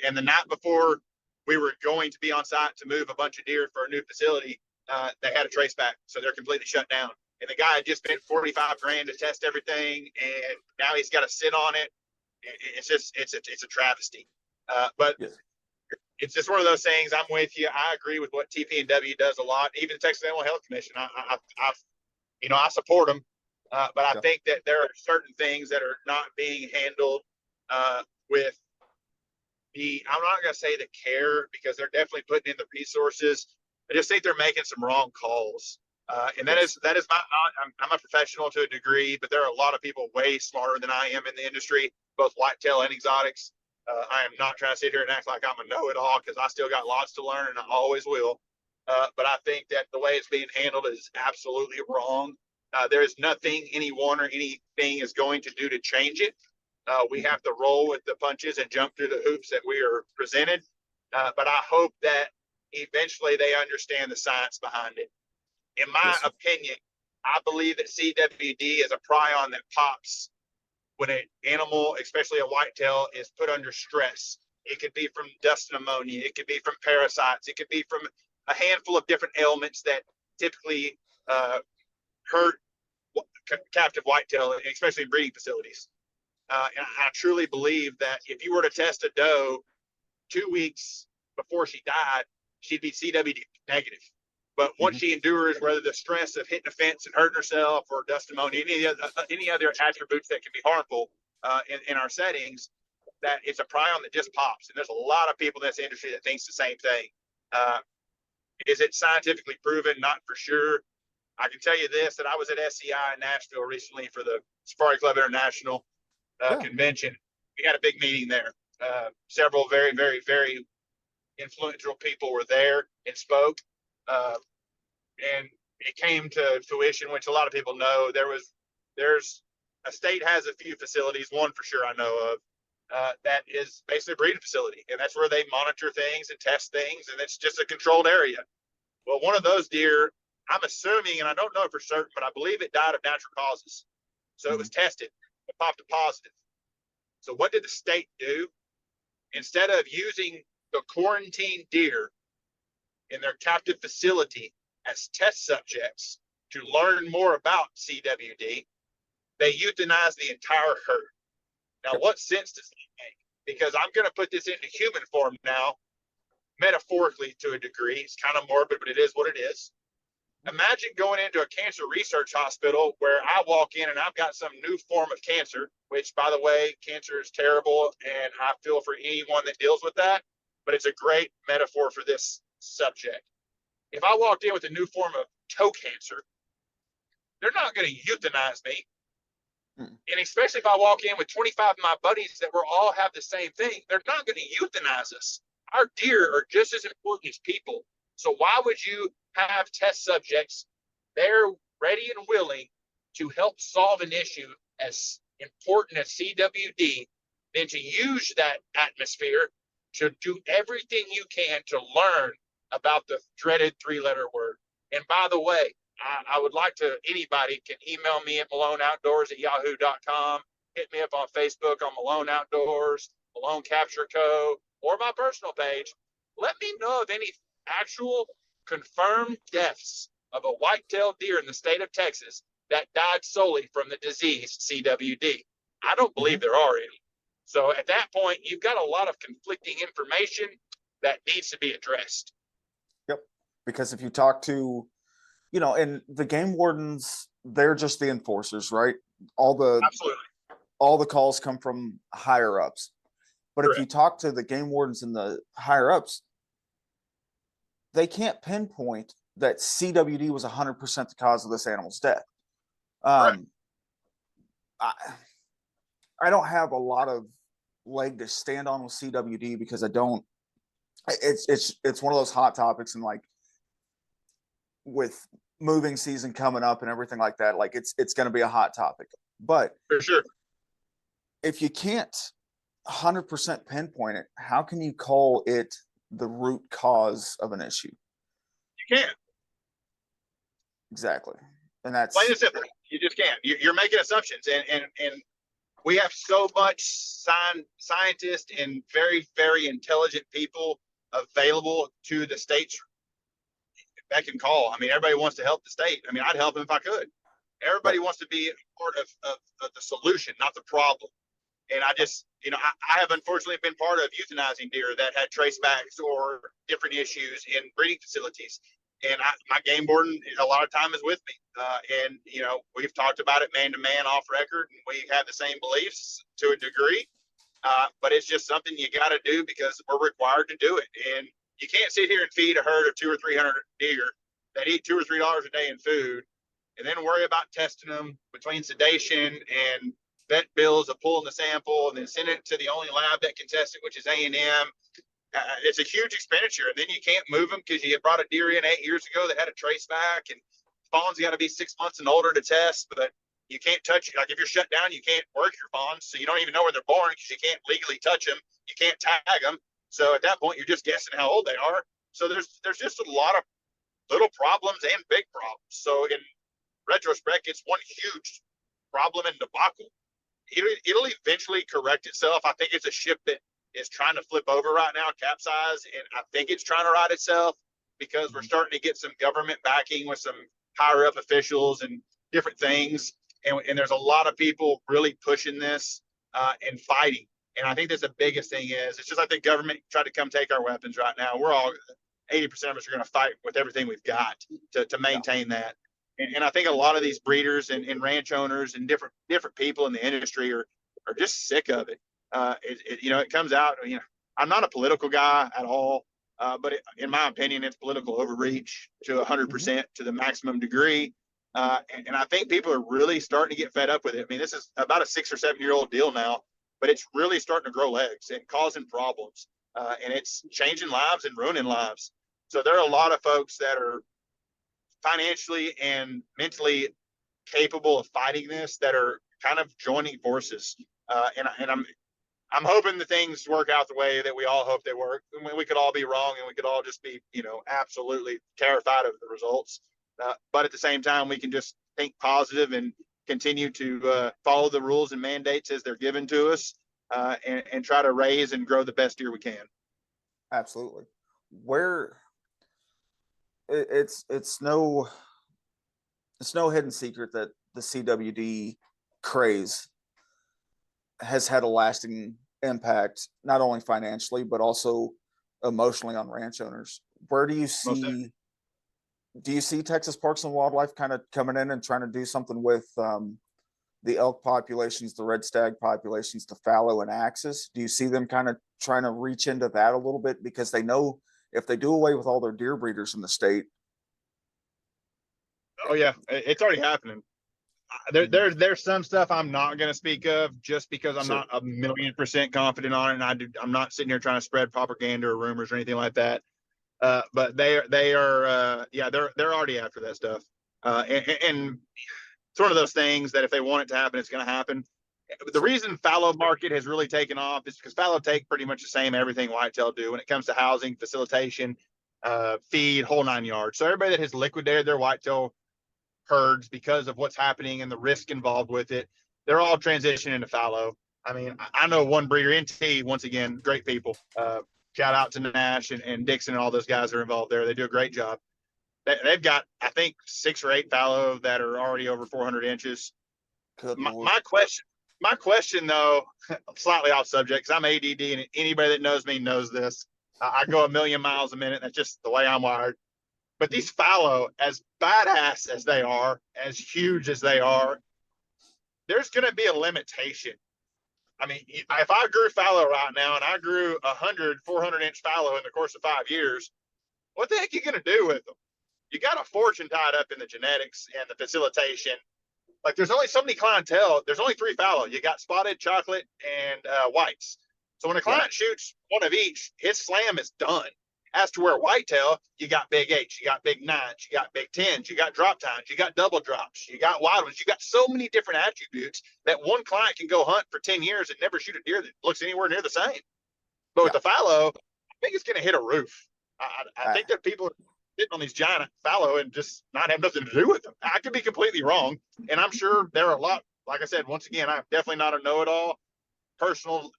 and the night before we were going to be on site to move a bunch of deer for a new facility, they had a trace back, so they're completely shut down. And the guy had just spent 45 grand to test everything, and now he's got to sit on it. It's a travesty. But Yes. it's just one of those things. I'm with you. I agree with what TP&W does a lot. Even the Texas Animal Health Commission, I support them. But I think that there are certain things that are not being handled with I'm not going to say the care, because they're definitely putting in the resources. I just think they're making some wrong calls. And that is I'm a professional to a degree, but there are a lot of people way smarter than I am in the industry, both whitetail and exotics. I am not trying to sit here and act like I'm a know-it-all, because I still got lots to learn, and I always will. But I think that the way it's being handled is absolutely wrong. There is nothing anyone or anything is going to do to change it. We have to roll with the punches and jump through the hoops that we are presented. But I hope that eventually they understand the science behind it. In my opinion, I believe that CWD is a prion that pops when an animal, especially a whitetail, is put under stress. It could be from dust and ammonia. It could be from parasites. It could be from a handful of different ailments that typically hurt captive whitetail, especially in breeding facilities. And I truly believe that if you were to test a doe 2 weeks before she died, she'd be CWD negative. But once she endures, whether the stress of hitting a fence and hurting herself, or dust ammonia, any other attributes that can be harmful in our settings, that it's a prion that just pops. And there's a lot of people in this industry that thinks the same thing. Is it scientifically proven? Not for sure. I can tell you this, that I was at SCI in Nashville recently for the Safari Club International convention. We had a big meeting there. Several very, very, very influential people were there and spoke. And it came to fruition, which a lot of people know. There's a state has a few facilities, one for sure I know of, that is basically a breeding facility, and that's where they monitor things and test things, and it's just a controlled area. Well, one of those deer, I'm assuming, and I don't know for certain, but I believe it died of natural causes. So it was tested, it popped a positive. So what did the state do? Instead of using the quarantined deer in their captive facility as test subjects to learn more about CWD, they euthanized the entire herd. Now, what sense does that make? Because I'm going to put this into human form now, metaphorically to a degree. It's kind of morbid, but it is what it is. Imagine going into a cancer research hospital where I walk in and I've got some new form of cancer, which, by the way, cancer is terrible, and I feel for anyone that deals with that, but it's a great metaphor for this subject. If I walked in with a new form of toe cancer, they're not going to euthanize me. And especially if I walk in with 25 of my buddies that we're all have the same thing, they're not going to euthanize us. Our deer are just as important as people. So why would you have test subjects there ready and willing to help solve an issue as important as CWD than to use that atmosphere to do everything you can to learn about the dreaded three-letter word? And by the way, I would like to, anybody can email me at maloneoutdoors@yahoo.com, hit me up on Facebook on Malone Outdoors, Malone Capture Co., or my personal page. Let me know of any actual confirmed deaths of a whitetail deer in the state of Texas that died solely from the disease CWD. I don't believe there are any. So at that point, you've got a lot of conflicting information that needs to be addressed. Yep. Because if you talk to, and the game wardens, they're just the enforcers, right? Absolutely. All the calls come from higher ups. But Correct. if you talk to the game wardens and the higher ups, they can't pinpoint that CWD was 100% the cause of this animal's death. I don't have a lot of leg to stand on with CWD because I don't. It's one of those hot topics, and like with moving season coming up and everything like that, like it's going to be a hot topic. But for sure, if you can't 100% pinpoint it, how can you call it the root cause of an issue? You can't. Exactly. And that's plain and simple. You just can't. You're making assumptions, and we have so much scientists and very, very intelligent people available to the states that can call. I mean, everybody wants to help the state. I mean, I'd help them if I could. Everybody wants to be part of the solution, not the problem. And I just, I have unfortunately been part of euthanizing deer that had tracebacks or different issues in breeding facilities. And my game warden a lot of time is with me. And, we've talked about it man to man off record, and we have the same beliefs to a degree. But it's just something you got to do because we're required to do it. And you can't sit here and feed a herd of 200 or 300 deer that eat $2 or $3 a day in food and then worry about testing them between sedation and vet bills of pulling the sample and then send it to the only lab that can test it, which is A&M. It's a huge expenditure, and then you can't move them because you brought a deer in 8 years ago that had a trace back, and fawns got to be 6 months and older to test, but you can't touch it. Like if you're shut down, you can't work your fawns, so you don't even know where they're born because you can't legally touch them. You can't tag them. So at that point, you're just guessing how old they are. So there's just a lot of little problems and big problems. So in retrospect, it's one huge problem and debacle. It'll eventually correct itself. I think it's a ship that is trying to flip over right now, capsize, and I think it's trying to right itself because we're starting to get some government backing with some higher up officials and different things. And there's a lot of people really pushing this and fighting. And I think that's the biggest thing is it's just like the government tried to come take our weapons right now. We're all 80% of us are going to fight with everything we've got to maintain that. And I think a lot of these breeders and ranch owners and different people in the industry are just sick of it. It comes out, I'm not a political guy at all, but in my opinion, it's political overreach to 100% to the maximum degree. And I think people are really starting to get fed up with it. I mean, this is about a 6 or 7 year old deal now, but it's really starting to grow legs and causing problems. And it's changing lives and ruining lives. So there are a lot of folks that are financially and mentally capable of fighting this that are kind of joining forces. And I'm hoping the things work out the way that we all hope they work. We could all be wrong, and we could all just be, absolutely terrified of the results. But at the same time, we can just think positive and continue to follow the rules and mandates as they're given to us, and try to raise and grow the best deer we can. Absolutely. Where it's no hidden secret that the CWD craze has had a lasting impact, not only financially but also emotionally on ranch owners. Where do you see Texas Parks and Wildlife kind of coming in and trying to do something with the elk populations, the red stag populations, the fallow and axis? Do you see them kind of trying to reach into that a little bit, because they know if they do away with all their deer breeders in the state? Oh yeah, it's already happening. There's some stuff I'm not going to speak of just because I'm not 1,000,000% confident on it, and I'm not sitting here trying to spread propaganda or rumors or anything like that. But they are yeah, they're already after that stuff, and it's one of those things that if they want it to happen, it's going to happen. The reason fallow market has really taken off is because fallow take pretty much the same everything whitetail do when it comes to housing, facilitation, feed, whole 9 yards. So everybody that has liquidated their whitetail herds because of what's happening and the risk involved with it, they're all transitioning to fallow. I mean, I know one breeder, NT, once again, great people. Shout out to Nash and Dixon and all those guys that are involved there. They do a great job. They've got, I think, 6 or 8 fallow that are already over 400 inches. My question, though, slightly off subject, because I'm ADD, and anybody that knows me knows this. I go 1,000,000 miles a minute. That's just the way I'm wired. But these fallow, as badass as they are, as huge as they are, there's going to be a limitation. I mean, if I grew fallow right now and I grew 100, 400-inch fallow in the course of 5 years, what the heck are you going to do with them? You got a fortune tied up in the genetics and the facilitation. Like, there's only so many clientele. There's only 3 fallow. You got spotted, chocolate, and whites. So when a client shoots one of each, his slam is done. As to where whitetail, you got big 8s, you got big 9s, you got big 10s, you got drop tines, you got double drops, you got wide ones. You got so many different attributes that one client can go hunt for 10 years and never shoot a deer that looks anywhere near the same. But with the fallow, I think it's going to hit a roof. I think that people are sitting on these giant fallow and just not have nothing to do with them. I could be completely wrong. And I'm sure there are a lot, like I said, once again, I'm definitely not a know-it-all.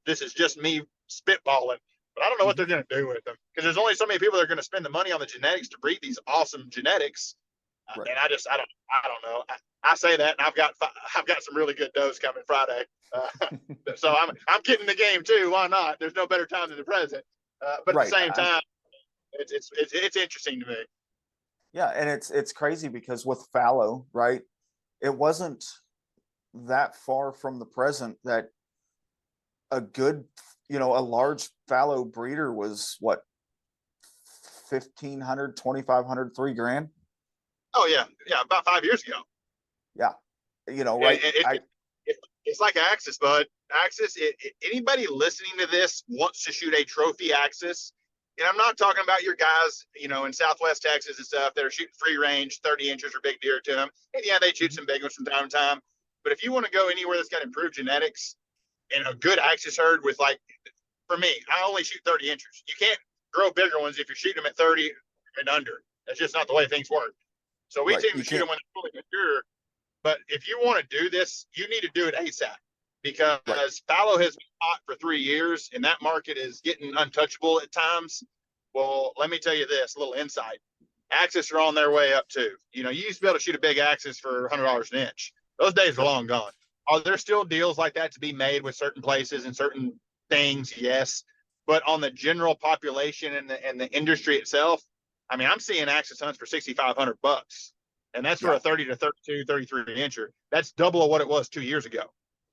This is just me spitballing. But I don't know what they're going to do with them, because there's only so many people that are going to spend the money on the genetics to breed these awesome genetics. And I don't know. I say that, and I've got some really good does coming Friday. So I'm getting the game too. Why not? There's no better time than the present. But at the same time, it's interesting to me. Yeah, and it's crazy because with fallow, right? It wasn't that far from the present that a good, a large fallow breeder was what, 1,500, 2,500, $3,000. Oh yeah, about 5 years ago. Yeah, right. It's like Axis, bud. Axis. Anybody listening to this wants to shoot a trophy Axis, and I'm not talking about your guys, in Southwest Texas and stuff that are shooting free range, 30 inches or big deer to them. And yeah, they shoot some big ones from time to time. But if you want to go anywhere that's got improved genetics and a good Axis herd with, like, for me, I only shoot 30 inches. You can't grow bigger ones if you're shooting them at 30 and under. That's just not the way things work. So we tend to shoot them when they're fully mature. But if you want to do this, you need to do it ASAP, because fallow has been hot for 3 years and that market is getting untouchable at times. Well, let me tell you this, a little insight. Axis are on their way up too. You used to be able to shoot a big Axis for $100 an inch. Those days are long gone. Are there still deals like that to be made with certain places and certain things? Yes. But on the general population and the industry itself, I mean, I'm seeing Axis hunts for $6,500. And that's for a 30 to 32, 33 incher. That's double of what it was 2 years ago.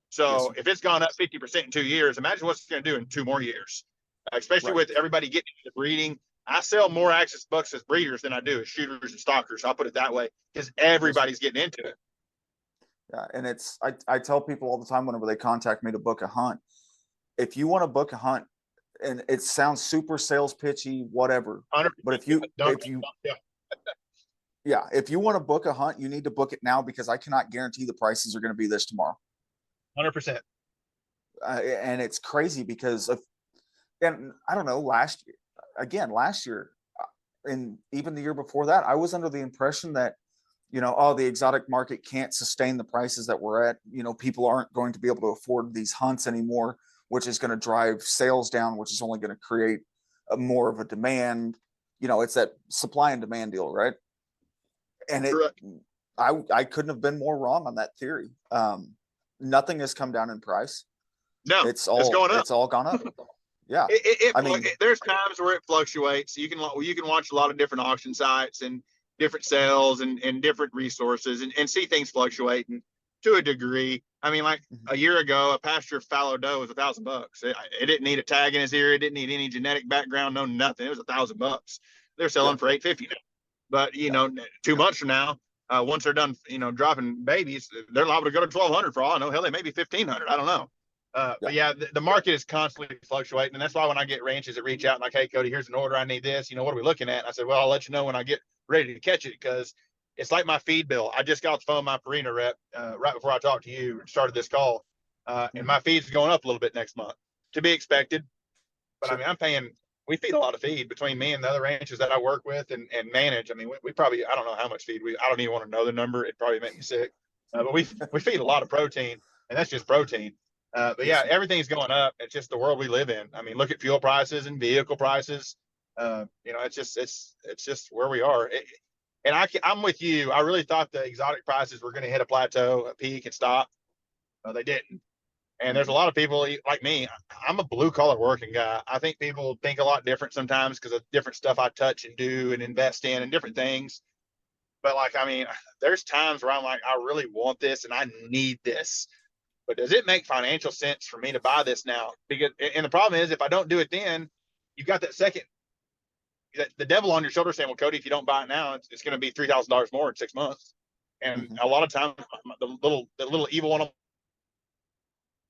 So if it's gone up 50% in 2 years, imagine what it's going to do in 2 more years, especially with everybody getting into breeding. I sell more Axis bucks as breeders than I do as shooters and stalkers. I'll put it that way, because everybody's getting into it. Yeah. And I tell people all the time whenever they contact me to book a hunt, if you want to book a hunt, and it sounds super sales pitchy, whatever, but if you want to book a hunt, you need to book it now, because I cannot guarantee the prices are going to be this tomorrow. 100%. And it's crazy because and I don't know, last year, and even the year before that, I was under the impression that, oh, the exotic market can't sustain the prices that we're at. People aren't going to be able to afford these hunts anymore, which is going to drive sales down, which is only going to create more of a demand. It's that supply and demand deal, right? And Correct. I couldn't have been more wrong on that theory. Nothing has come down in price. No, It's it's going up. all gone up. Yeah. I mean, There's times where it fluctuates. You can watch a lot of different auction sites and different sales and different resources and see things fluctuate and to a degree. I mean, like a year ago, a pasture fallow doe was $1,000. It didn't need a tag in his ear. It didn't need any genetic background. No, nothing. It was $1,000. They're selling for $850 now. But 2 months from now, once they're done, dropping babies, they're liable to go to 1,200 for all I know. Hell, they may be 1,500. I don't know. But yeah, the market is constantly fluctuating. And that's why when I get ranches that reach out and like, hey, Cody, here's an order. I need this. What are we looking at? And I said, well, I'll let you know when I get ready to catch it, because it's like my feed bill. I just got off the phone with my Purina rep right before I talked to you, started this call. And my feed's going up a little bit next month, to be expected. But sure. I mean, we feed a lot of feed between me and the other ranches that I work with and manage. I mean, we probably, I don't know how much feed I don't even want to know the number. It'd probably make me sick. But we feed a lot of protein, and that's just protein. But yeah, everything's going up. It's just the world we live in. I mean, look at fuel prices and vehicle prices. It's just where we are. And I'm with you. I really thought the exotic prices were going to hit a plateau, a peak, and stop. They didn't. And there's a lot of people like me. I'm a blue collar working guy. I think people think a lot different sometimes because of different stuff I touch and do and invest in and different things. But I mean, there's times where I'm like, I really want this and I need this. But does it make financial sense for me to buy this now? And the problem is, if I don't do it then, you've got that second, the devil on your shoulder saying, well, Cody, if you don't buy it now, it's going to be $3,000 more in 6 months. And a lot of times the little evil one on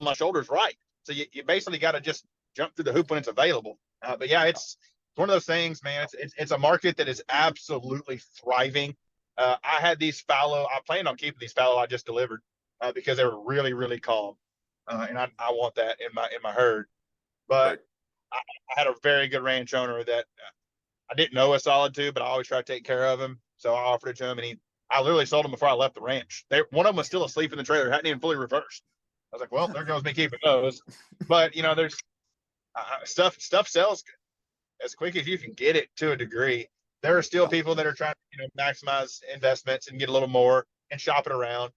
my shoulders, right? So you basically got to just jump through the hoop when it's available. But yeah, it's one of those things, man. It's a market that is absolutely thriving. I had these fallow. I planned on keeping these fallow I just delivered because they were really, really calm, and I want that in my herd. But I had a very good ranch owner that I didn't know a solid to, but I always try to take care of him. So I offered it to him, and I literally sold him before I left the ranch. One of them was still asleep in the trailer, hadn't even fully reversed. I was like, well, there goes me keeping those. But there's stuff sells as quick as you can get it to a degree. There are still people that are trying to maximize investments and get a little more and shop it around,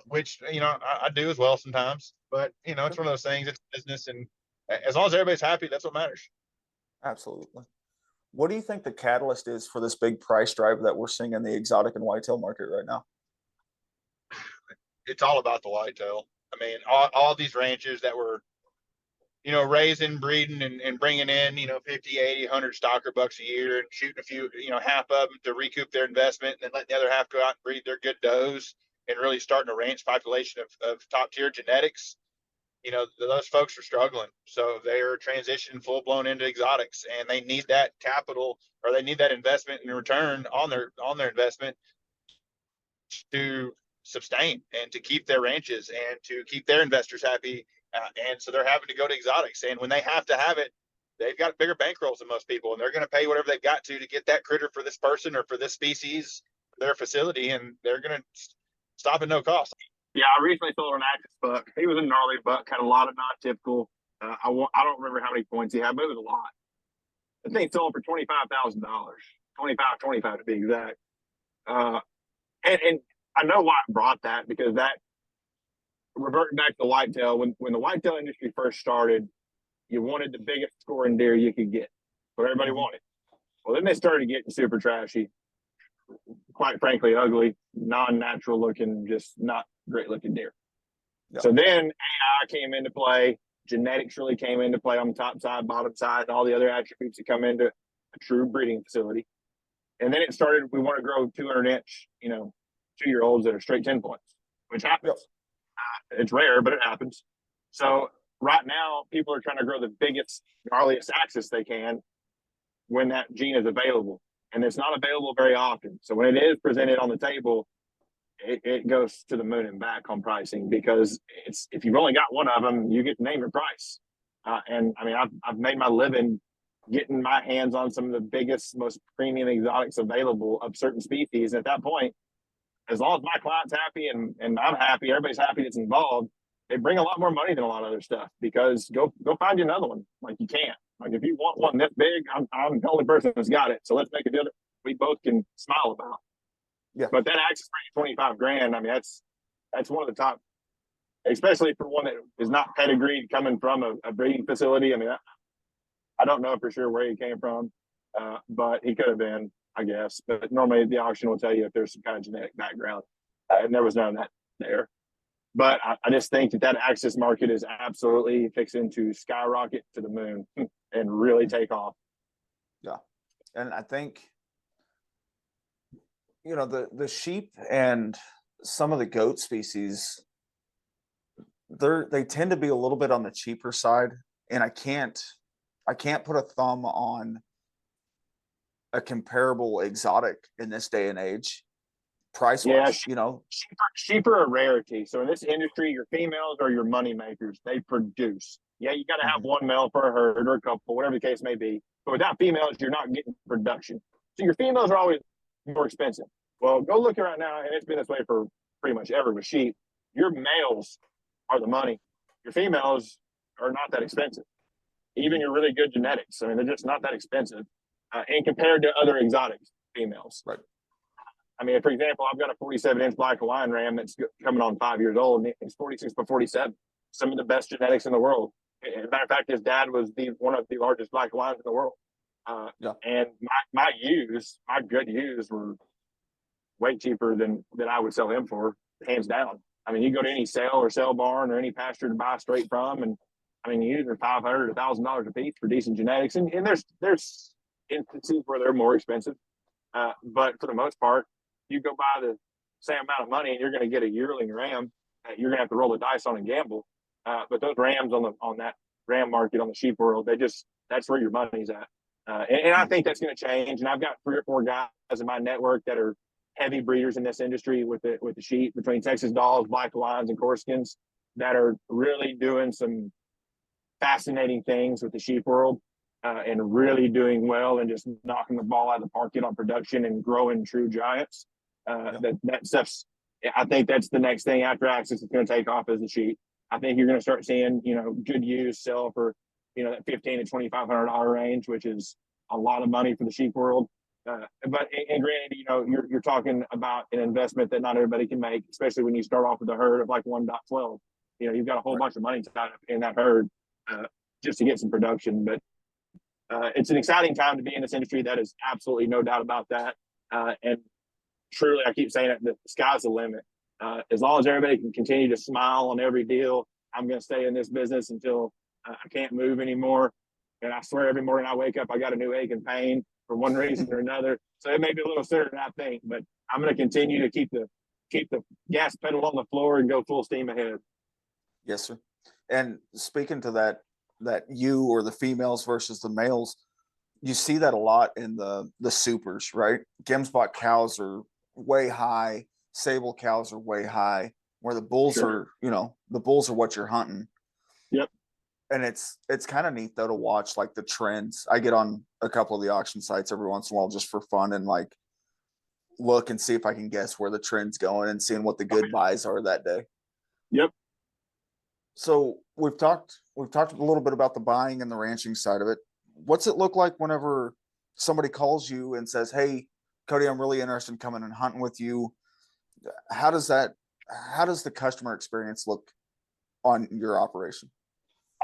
which I do as well sometimes. But it's one of those things. It's business, and as long as everybody's happy, that's what matters. Absolutely. What do you think the catalyst is for this big price drive that we're seeing in the exotic and whitetail market right now? It's all about the whitetail. I mean, all these ranches that were, raising, breeding, and bringing in, 50, 80, 100 stalker bucks a year and shooting a few, half of them to recoup their investment and then letting the other half go out and breed their good does and really starting a ranch population of top tier genetics. Those folks are struggling. So they're transitioning full blown into exotics, and they need that capital, or they need that investment in return on their investment to sustain and to keep their ranches and to keep their investors happy. And so they're having to go to exotics. And when they have to have it, they've got bigger bankrolls than most people, and they're going to pay whatever they've got to get that critter for this person or for this species, their facility, and they're going to stop at no cost. Yeah, I recently sold an Axis buck. He was a gnarly buck, had a lot of non-typical. I don't remember how many points he had, but it was a lot. The thing sold for $25,000, 25 to be exact. And I know why I brought that, because that, reverting back to the whitetail, when the whitetail industry first started, you wanted the biggest scoring deer you could get. What everybody wanted. Well, then they started getting super trashy, quite frankly, ugly, non-natural looking, just not great looking deer. Yep. So then AI came into play. Genetics really came into play on the top side, bottom side, and all the other attributes that come into a true breeding facility. And then it started, we want to grow 200-inch, 2-year-olds that are straight 10 points, which happens. Yep. It's rare, but it happens. So right now, people are trying to grow the biggest, gnarliest axis they can when that gene is available. And it's not available very often. So when it is presented on the table, it goes to the moon and back on pricing, because it's, if you've only got one of them, you get to name your price. And I mean, I've made my living getting my hands on some of the biggest, most premium exotics available of certain species. And at that point, as long as my client's happy and I'm happy, everybody's happy that's involved, they bring a lot more money than a lot of other stuff, because go find you another one. Like, you can't. Like, if you want one this big, I'm the only person that's got it. So let's make a deal that we both can smile about. Yeah. But that access rate, 25 grand, I mean, that's one of the top, especially for one that is not pedigreed, coming from a breeding facility. I mean, I don't know for sure where he came from, but he could have been, I guess. But normally the auction will tell you if there's some kind of genetic background, and there was none of that there. But I just think that access market is absolutely fixing to skyrocket to the moon and really take off. Yeah. And I think, you know, the sheep and some of the goat species, they tend to be a little bit on the cheaper side. And I can't put a thumb on a comparable exotic in this day and age, price wise. You know, sheep are a rarity. So in this industry, your females are your money makers. They produce. Yeah, you got to have one male per herd or a couple, whatever the case may be. But without females, you're not getting production. So your females are always more expensive. Well, go look right now, and it's been this way for pretty much ever with sheep. Your males are the money. Your females are not that expensive. Even your really good genetics, I mean, they're just not that expensive, and compared to other exotic females. Right. I mean, for example, I've got a 47-inch black Hawaiian ram that's coming on 5 years old, and it's 46 by 47. Some of the best genetics in the world. As a matter of fact, his dad was one of the largest black Hawaiians in the world. And my good ewes were way cheaper than I would sell him for, hands down. I mean, you go to any sale or sell barn or any pasture to buy straight from, and I mean, ewes are $500 to $1,000 a piece for decent genetics, and there's instances where they're more expensive, but for the most part, you go buy the same amount of money and you're going to get a yearling ram that you're going to have to roll the dice on and gamble. But those rams on that ram market on the sheep world, that's where your money's at. And I think that's going to change. And I've got 3 or 4 guys in my network that are heavy breeders in this industry with the sheep, between Texas Dogs, Black Hawaiians, and Corskins, that are really doing some fascinating things with the sheep world, and really doing well and just knocking the ball out of the park on production and growing true giants. That stuff's, I think that's the next thing after access is going to take off, is the sheep. I think you're going to start seeing, good ewes sell for, that $1,500 to $2,500 range, which is a lot of money for the sheep world. But granted, you're talking about an investment that not everybody can make, especially when you start off with a herd of like 1.12. You've got a whole bunch of money tied up in that herd, just to get some production. But it's an exciting time to be in this industry. That is absolutely no doubt about that. And truly, I keep saying it, the sky's the limit. As long as everybody can continue to smile on every deal, I'm going to stay in this business until I can't move anymore. And I swear, every morning I wake up, I got a new ache and pain for one reason or another. So it may be a little sooner than I think, but I'm going to continue to keep the gas pedal on the floor and go full steam ahead. Yes, sir. And speaking to that ewe or the females versus the males, you see that a lot in the supers, right? Gemsbok cows are way high, sable cows are way high, where the bulls are, the bulls are what you're hunting. Yep. And it's kind of neat though to watch like the trends. I get on a couple of the auction sites every once in a while just for fun and like look and see if I can guess where the trend's going and seeing what the good buys are that day. Yep. So we've talked a little bit about the buying and the ranching side of it. What's it look like whenever somebody calls you and says, "Hey, Cody, I'm really interested in coming and hunting with you"? How does the customer experience look on your operation?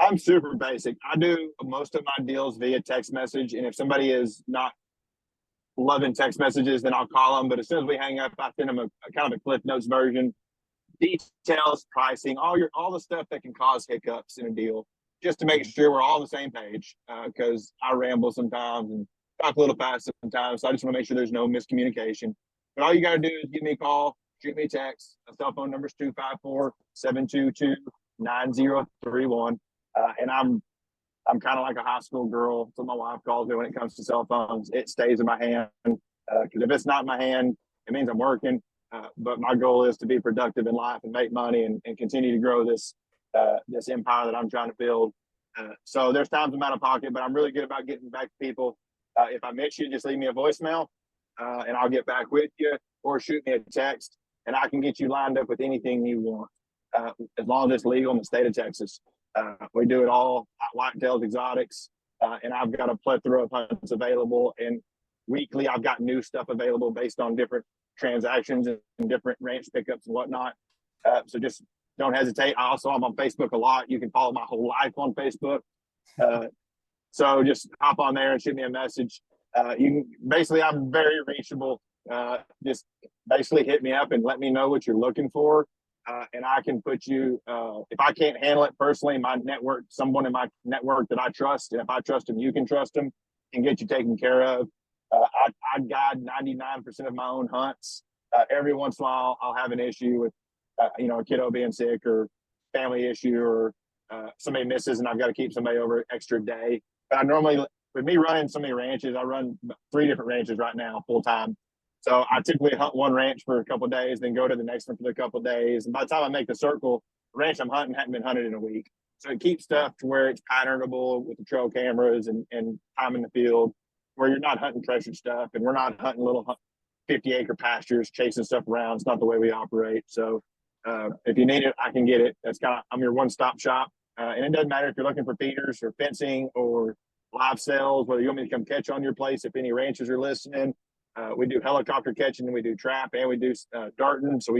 I'm super basic. I do most of my deals via text message, and if somebody is not loving text messages, then I'll call them. But as soon as we hang up, I send them a kind of a Cliff Notes version, details, pricing, all the stuff that can cause hiccups in a deal, just to make sure we're all on the same page. Because I ramble sometimes and talk a little fast sometimes, so I just want to make sure there's no miscommunication. But all you got to do is give me a call, shoot me a text. My cell phone number is 254-722-9031. And I'm kind of like a high school girl. That's what my wife calls me when it comes to cell phones. It stays in my hand, because if it's not in my hand, it means I'm working. But my goal is to be productive in life and make money and continue to grow this empire that I'm trying to build. So there's times I'm out of pocket, but I'm really good about getting back to people. If I miss you, just leave me a voicemail and I'll get back with you, or shoot me a text and I can get you lined up with anything you want, as long as it's legal in the state of Texas. We do it all at Whitetails Exotics, and I've got a plethora of hunts available. And weekly, I've got new stuff available based on different transactions and different ranch pickups and whatnot. So just don't hesitate. I'm on Facebook a lot. You can follow my whole life on Facebook. So just hop on there and shoot me a message. I'm very reachable. Just basically hit me up and let me know what you're looking for. And I can put you, if I can't handle it personally, someone in my network that I trust, and if I trust them, you can trust them, and get you taken care of. I guide 99% of my own hunts. Every once in a while, I'll have an issue with, a kiddo being sick or family issue, or somebody misses and I've got to keep somebody over an extra day. But I normally, with me running so many ranches, I run 3 different ranches right now full time. So I typically hunt one ranch for a couple of days, then go to the next one for a couple of days. And by the time I make the circle, the ranch I'm hunting hadn't been hunted in a week. So it keeps stuff to where it's patternable with the trail cameras and time in the field, where you're not hunting pressured stuff, and we're not hunting little 50-acre pastures, chasing stuff around. It's not the way we operate. So if you need it, I can get it. I'm your one-stop shop. And it doesn't matter if you're looking for feeders or fencing or live sales, whether you want me to come catch on your place, if any ranches are listening. We do helicopter catching, and we do trap, and we do darting. So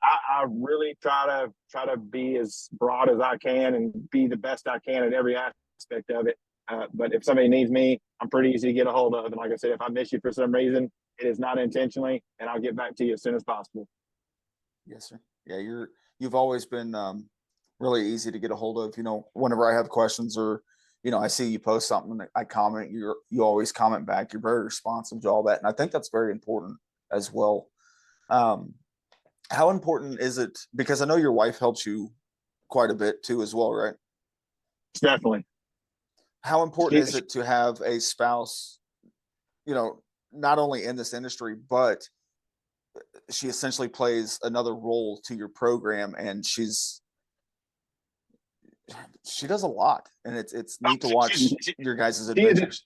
I really try to be as broad as I can and be the best I can at every aspect of it. But if somebody needs me, I'm pretty easy to get a hold of. And like I said, if I miss you for some reason, it is not intentionally, and I'll get back to you as soon as possible. Yes, sir. Yeah, you've always been really easy to get a hold of. Whenever I have questions, or I see you post something, I comment. You always comment back. You're very responsive to all that, and I think that's very important as well. How important is it? Because I know your wife helps you quite a bit too, as well, right? Definitely. How important is it to have a spouse? Not only in this industry, but she essentially plays another role to your program, and she does a lot, and it's neat to watch your guys' adventures.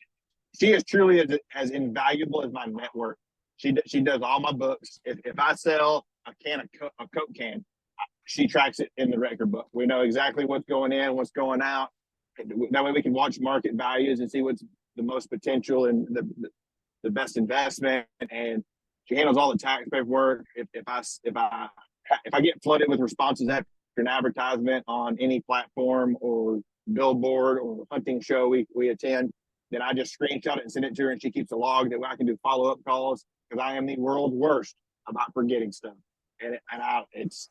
She is truly as invaluable as my network. She does all my books. If I sell a Coke can, she tracks it in the record book. We know exactly what's going in, what's going out. That way we can watch market values and see what's the most potential and the best investment. And she handles all the tax paperwork. If I get flooded with responses after an advertisement on any platform or billboard or hunting show we attend, then I just screenshot it and send it to her, and she keeps a log that way I can do follow-up calls, because I am the world's worst about forgetting stuff. It's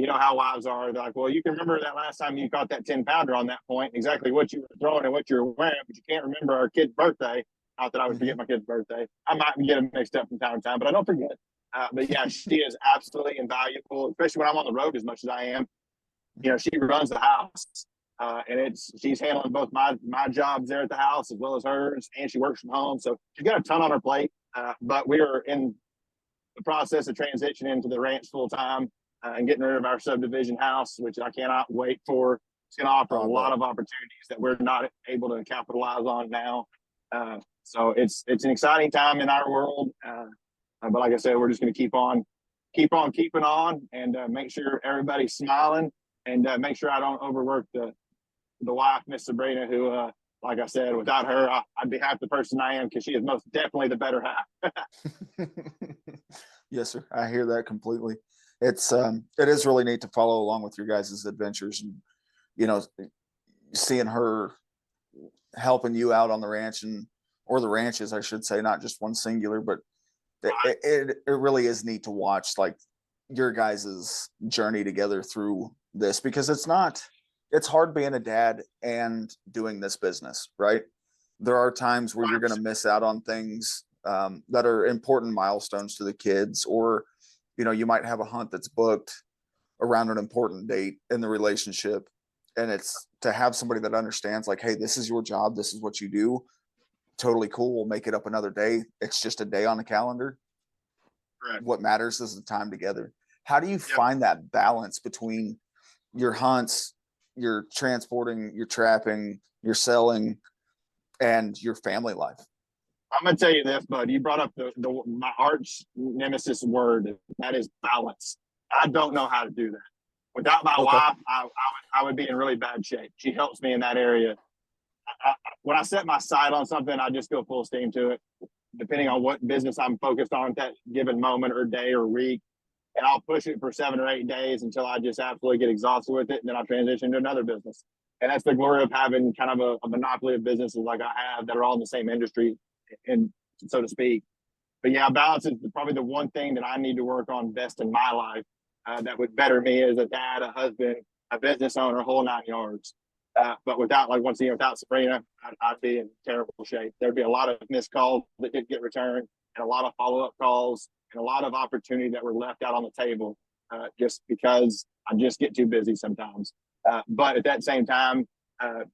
how wives are. They're like, well, you can remember that last time you caught that 10-pounder on that point, exactly what you were throwing and what you were wearing, but you can't remember our kid's birthday. Not that I would forget my kid's birthday. I might get them mixed up from time to time, but I don't forget. But yeah, she is absolutely invaluable, especially when I'm on the road as much as I am. She runs the house, and she's handling both my jobs there at the house as well as hers, and she works from home. So she's got a ton on her plate. But we are in the process of transitioning into the ranch full time, and getting rid of our subdivision house, which I cannot wait for. It's going to offer a lot of opportunities that we're not able to capitalize on now. So it's an exciting time in our world. But like I said, we're just going to keep on keeping on, and make sure everybody's smiling, and make sure I don't overwork the wife, Miss Sabrina, who, like I said, without her, I'd be half the person I am, because she is most definitely the better half. Yes, sir. I hear that completely. It is really neat to follow along with your guys' adventures, and seeing her helping you out on the ranch, or the ranches, I should say, not just one singular, but it really is neat to watch, like, your guys' journey together through this, because it's hard being a dad and doing this business, right? There are times where you're going to miss out on things that are important milestones to the kids, or you might have a hunt that's booked around an important date in the relationship, and it's to have somebody that understands, like, hey, this is your job, this is what you do. Totally cool. We'll make it up another day. It's just a day on the calendar. Correct. what matters is the time together. How do you find that balance between your hunts, your transporting, your trapping, your selling, and your family life? I'm gonna tell you this, bud. You brought up my arch nemesis word. That is balance. I don't know how to do that. Without my wife, I would be in really bad shape. She helps me in that area. When I set my sight on something, I just go full steam to it, depending on what business I'm focused on at that given moment or day or week. And I'll push it for 7 or 8 days until I just absolutely get exhausted with it. And then I'll transition to another business. And that's the glory of having kind of a monopoly of businesses like I have that are all in the same industry, and so to speak. But yeah, balance is probably the one thing that I need to work on best in my life, that would better me as a dad, a husband, a business owner, whole 9 yards. But without, like, once again, without Sabrina, I'd be in terrible shape. There'd be a lot of missed calls that didn't get returned, and a lot of follow-up calls, and a lot of opportunity that were left out on the table, just because I just get too busy sometimes. But at that same time,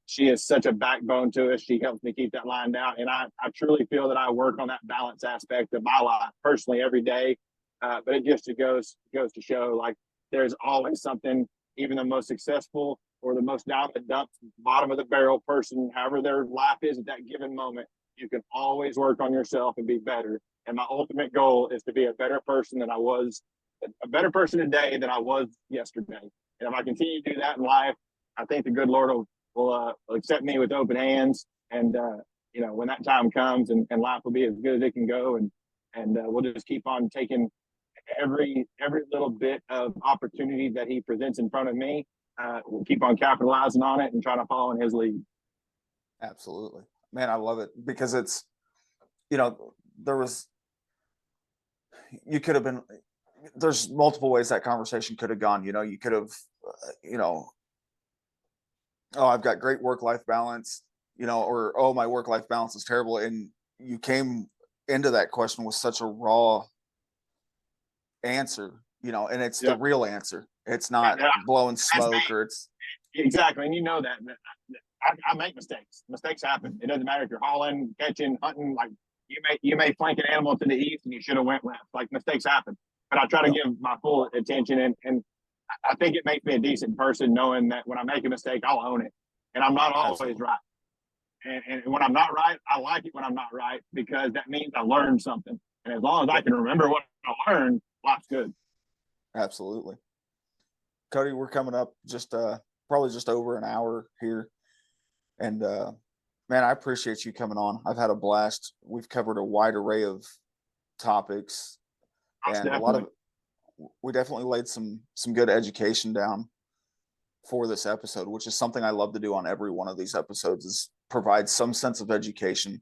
she is such a backbone to us. She helps me keep that line down. And I truly feel that I work on that balance aspect of my life personally every day. But it just goes to show, like, there's always something, even the most successful or the most down the dump, bottom of the barrel person, however their life is at that given moment, you can always work on yourself and be better. And my ultimate goal is to be a better person than I was, a better person today than I was yesterday. And if I continue to do that in life, I think the good Lord will accept me with open hands. And, when that time comes, and life will be as good as it can go. And we'll just keep on taking every little bit of opportunity that he presents in front of me. We'll keep on capitalizing on it and trying to follow in his lead. Absolutely, man. I love it because it's, you could have been, there's multiple ways that conversation could have gone. You could have, oh, I've got great work-life balance, or, oh, my work-life balance is terrible. And you came into that question with such a raw answer, and it's the real answer. It's not blowing smoke, or it's exactly. And that I make mistakes. Mistakes happen. It doesn't matter if you're hauling, catching, hunting. Like, you may flank an animal to the east and you should have went left. Like, mistakes happen. But I try to give my full attention, and I think it makes me a decent person knowing that when I make a mistake, I'll own it. And I'm not always right. And when I'm not right, I like it when I'm not right, because that means I learned something. And as long as I can remember what I learned, life's good. Absolutely. Cody, we're coming up just probably just over an hour here. And man, I appreciate you coming on. I've had a blast. We've covered a wide array of topics, and we definitely laid some good education down for this episode, which is something I love to do on every one of these episodes, is provide some sense of education,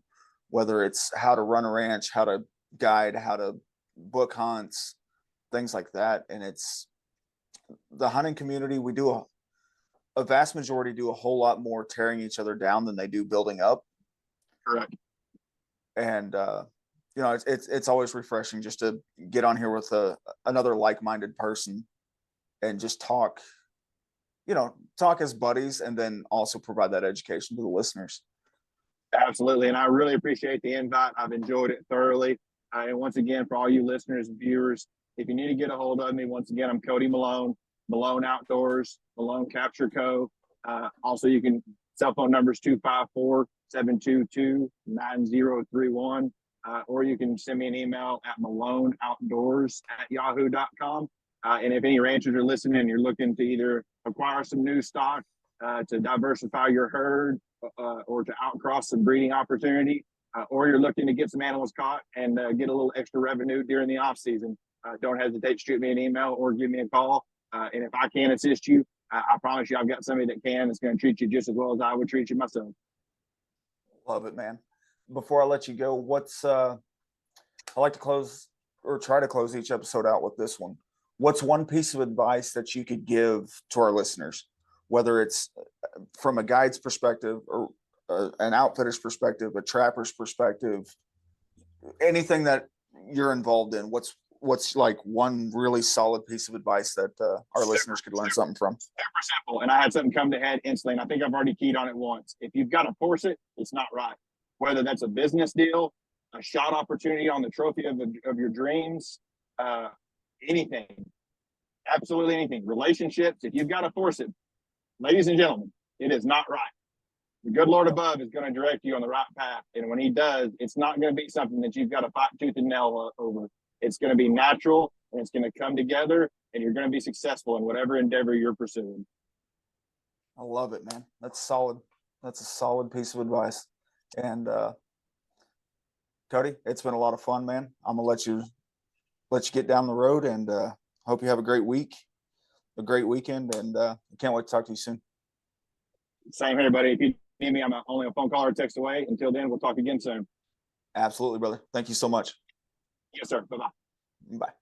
whether it's how to run a ranch, how to guide, how to book hunts, things like that. And it's the hunting community. We do a vast majority do a whole lot more tearing each other down than they do building up. Correct. And it's always refreshing just to get on here with another like-minded person and just talk as buddies, and then also provide that education to the listeners. Absolutely. And I really appreciate the invite. I've enjoyed it thoroughly. And once again, for all you listeners and viewers, if you need to get a hold of me, once again, I'm Cody Malone, Malone Outdoors, Malone Capture Co. Also, you can, cell phone numbers 254-722-9031. Or you can send me an email at maloneoutdoors@yahoo.com. And if any ranchers are listening and you're looking to either acquire some new stock, to diversify your herd, or to outcross some breeding opportunity, or you're looking to get some animals caught and get a little extra revenue during the off season, don't hesitate to shoot me an email or give me a call. And if I can assist you, I promise you I've got somebody that can, that's going to treat you just as well as I would treat you myself. Love it, man. Before I let you go, I like to close, or try to close each episode out with this one. What's one piece of advice that you could give to our listeners, whether it's from a guide's perspective, or an outfitter's perspective, a trapper's perspective, anything that you're involved in? What's like one really solid piece of advice that our listeners could learn something from? Super simple. And I had something come to head instantly, and I think I've already keyed on it once. If you've got to force it, it's not right. Whether that's a business deal, a shot opportunity on the trophy of your dreams, anything, absolutely anything. Relationships, if you've got to force it, ladies and gentlemen, it is not right. The good Lord above is going to direct you on the right path. And when he does, it's not going to be something that you've got to fight tooth and nail over. It's going to be natural, and it's going to come together, and you're going to be successful in whatever endeavor you're pursuing. I love it, man. That's solid. That's a solid piece of advice. And Cody, it's been a lot of fun, man. I'm gonna let you get down the road, and hope you have a great week, a great weekend, and I can't wait to talk to you soon. Same here, buddy. If you need me, I'm only a phone call or text away. Until then, we'll talk again soon. Absolutely, brother. Thank you so much. Yes, sir. Bye-bye. Bye.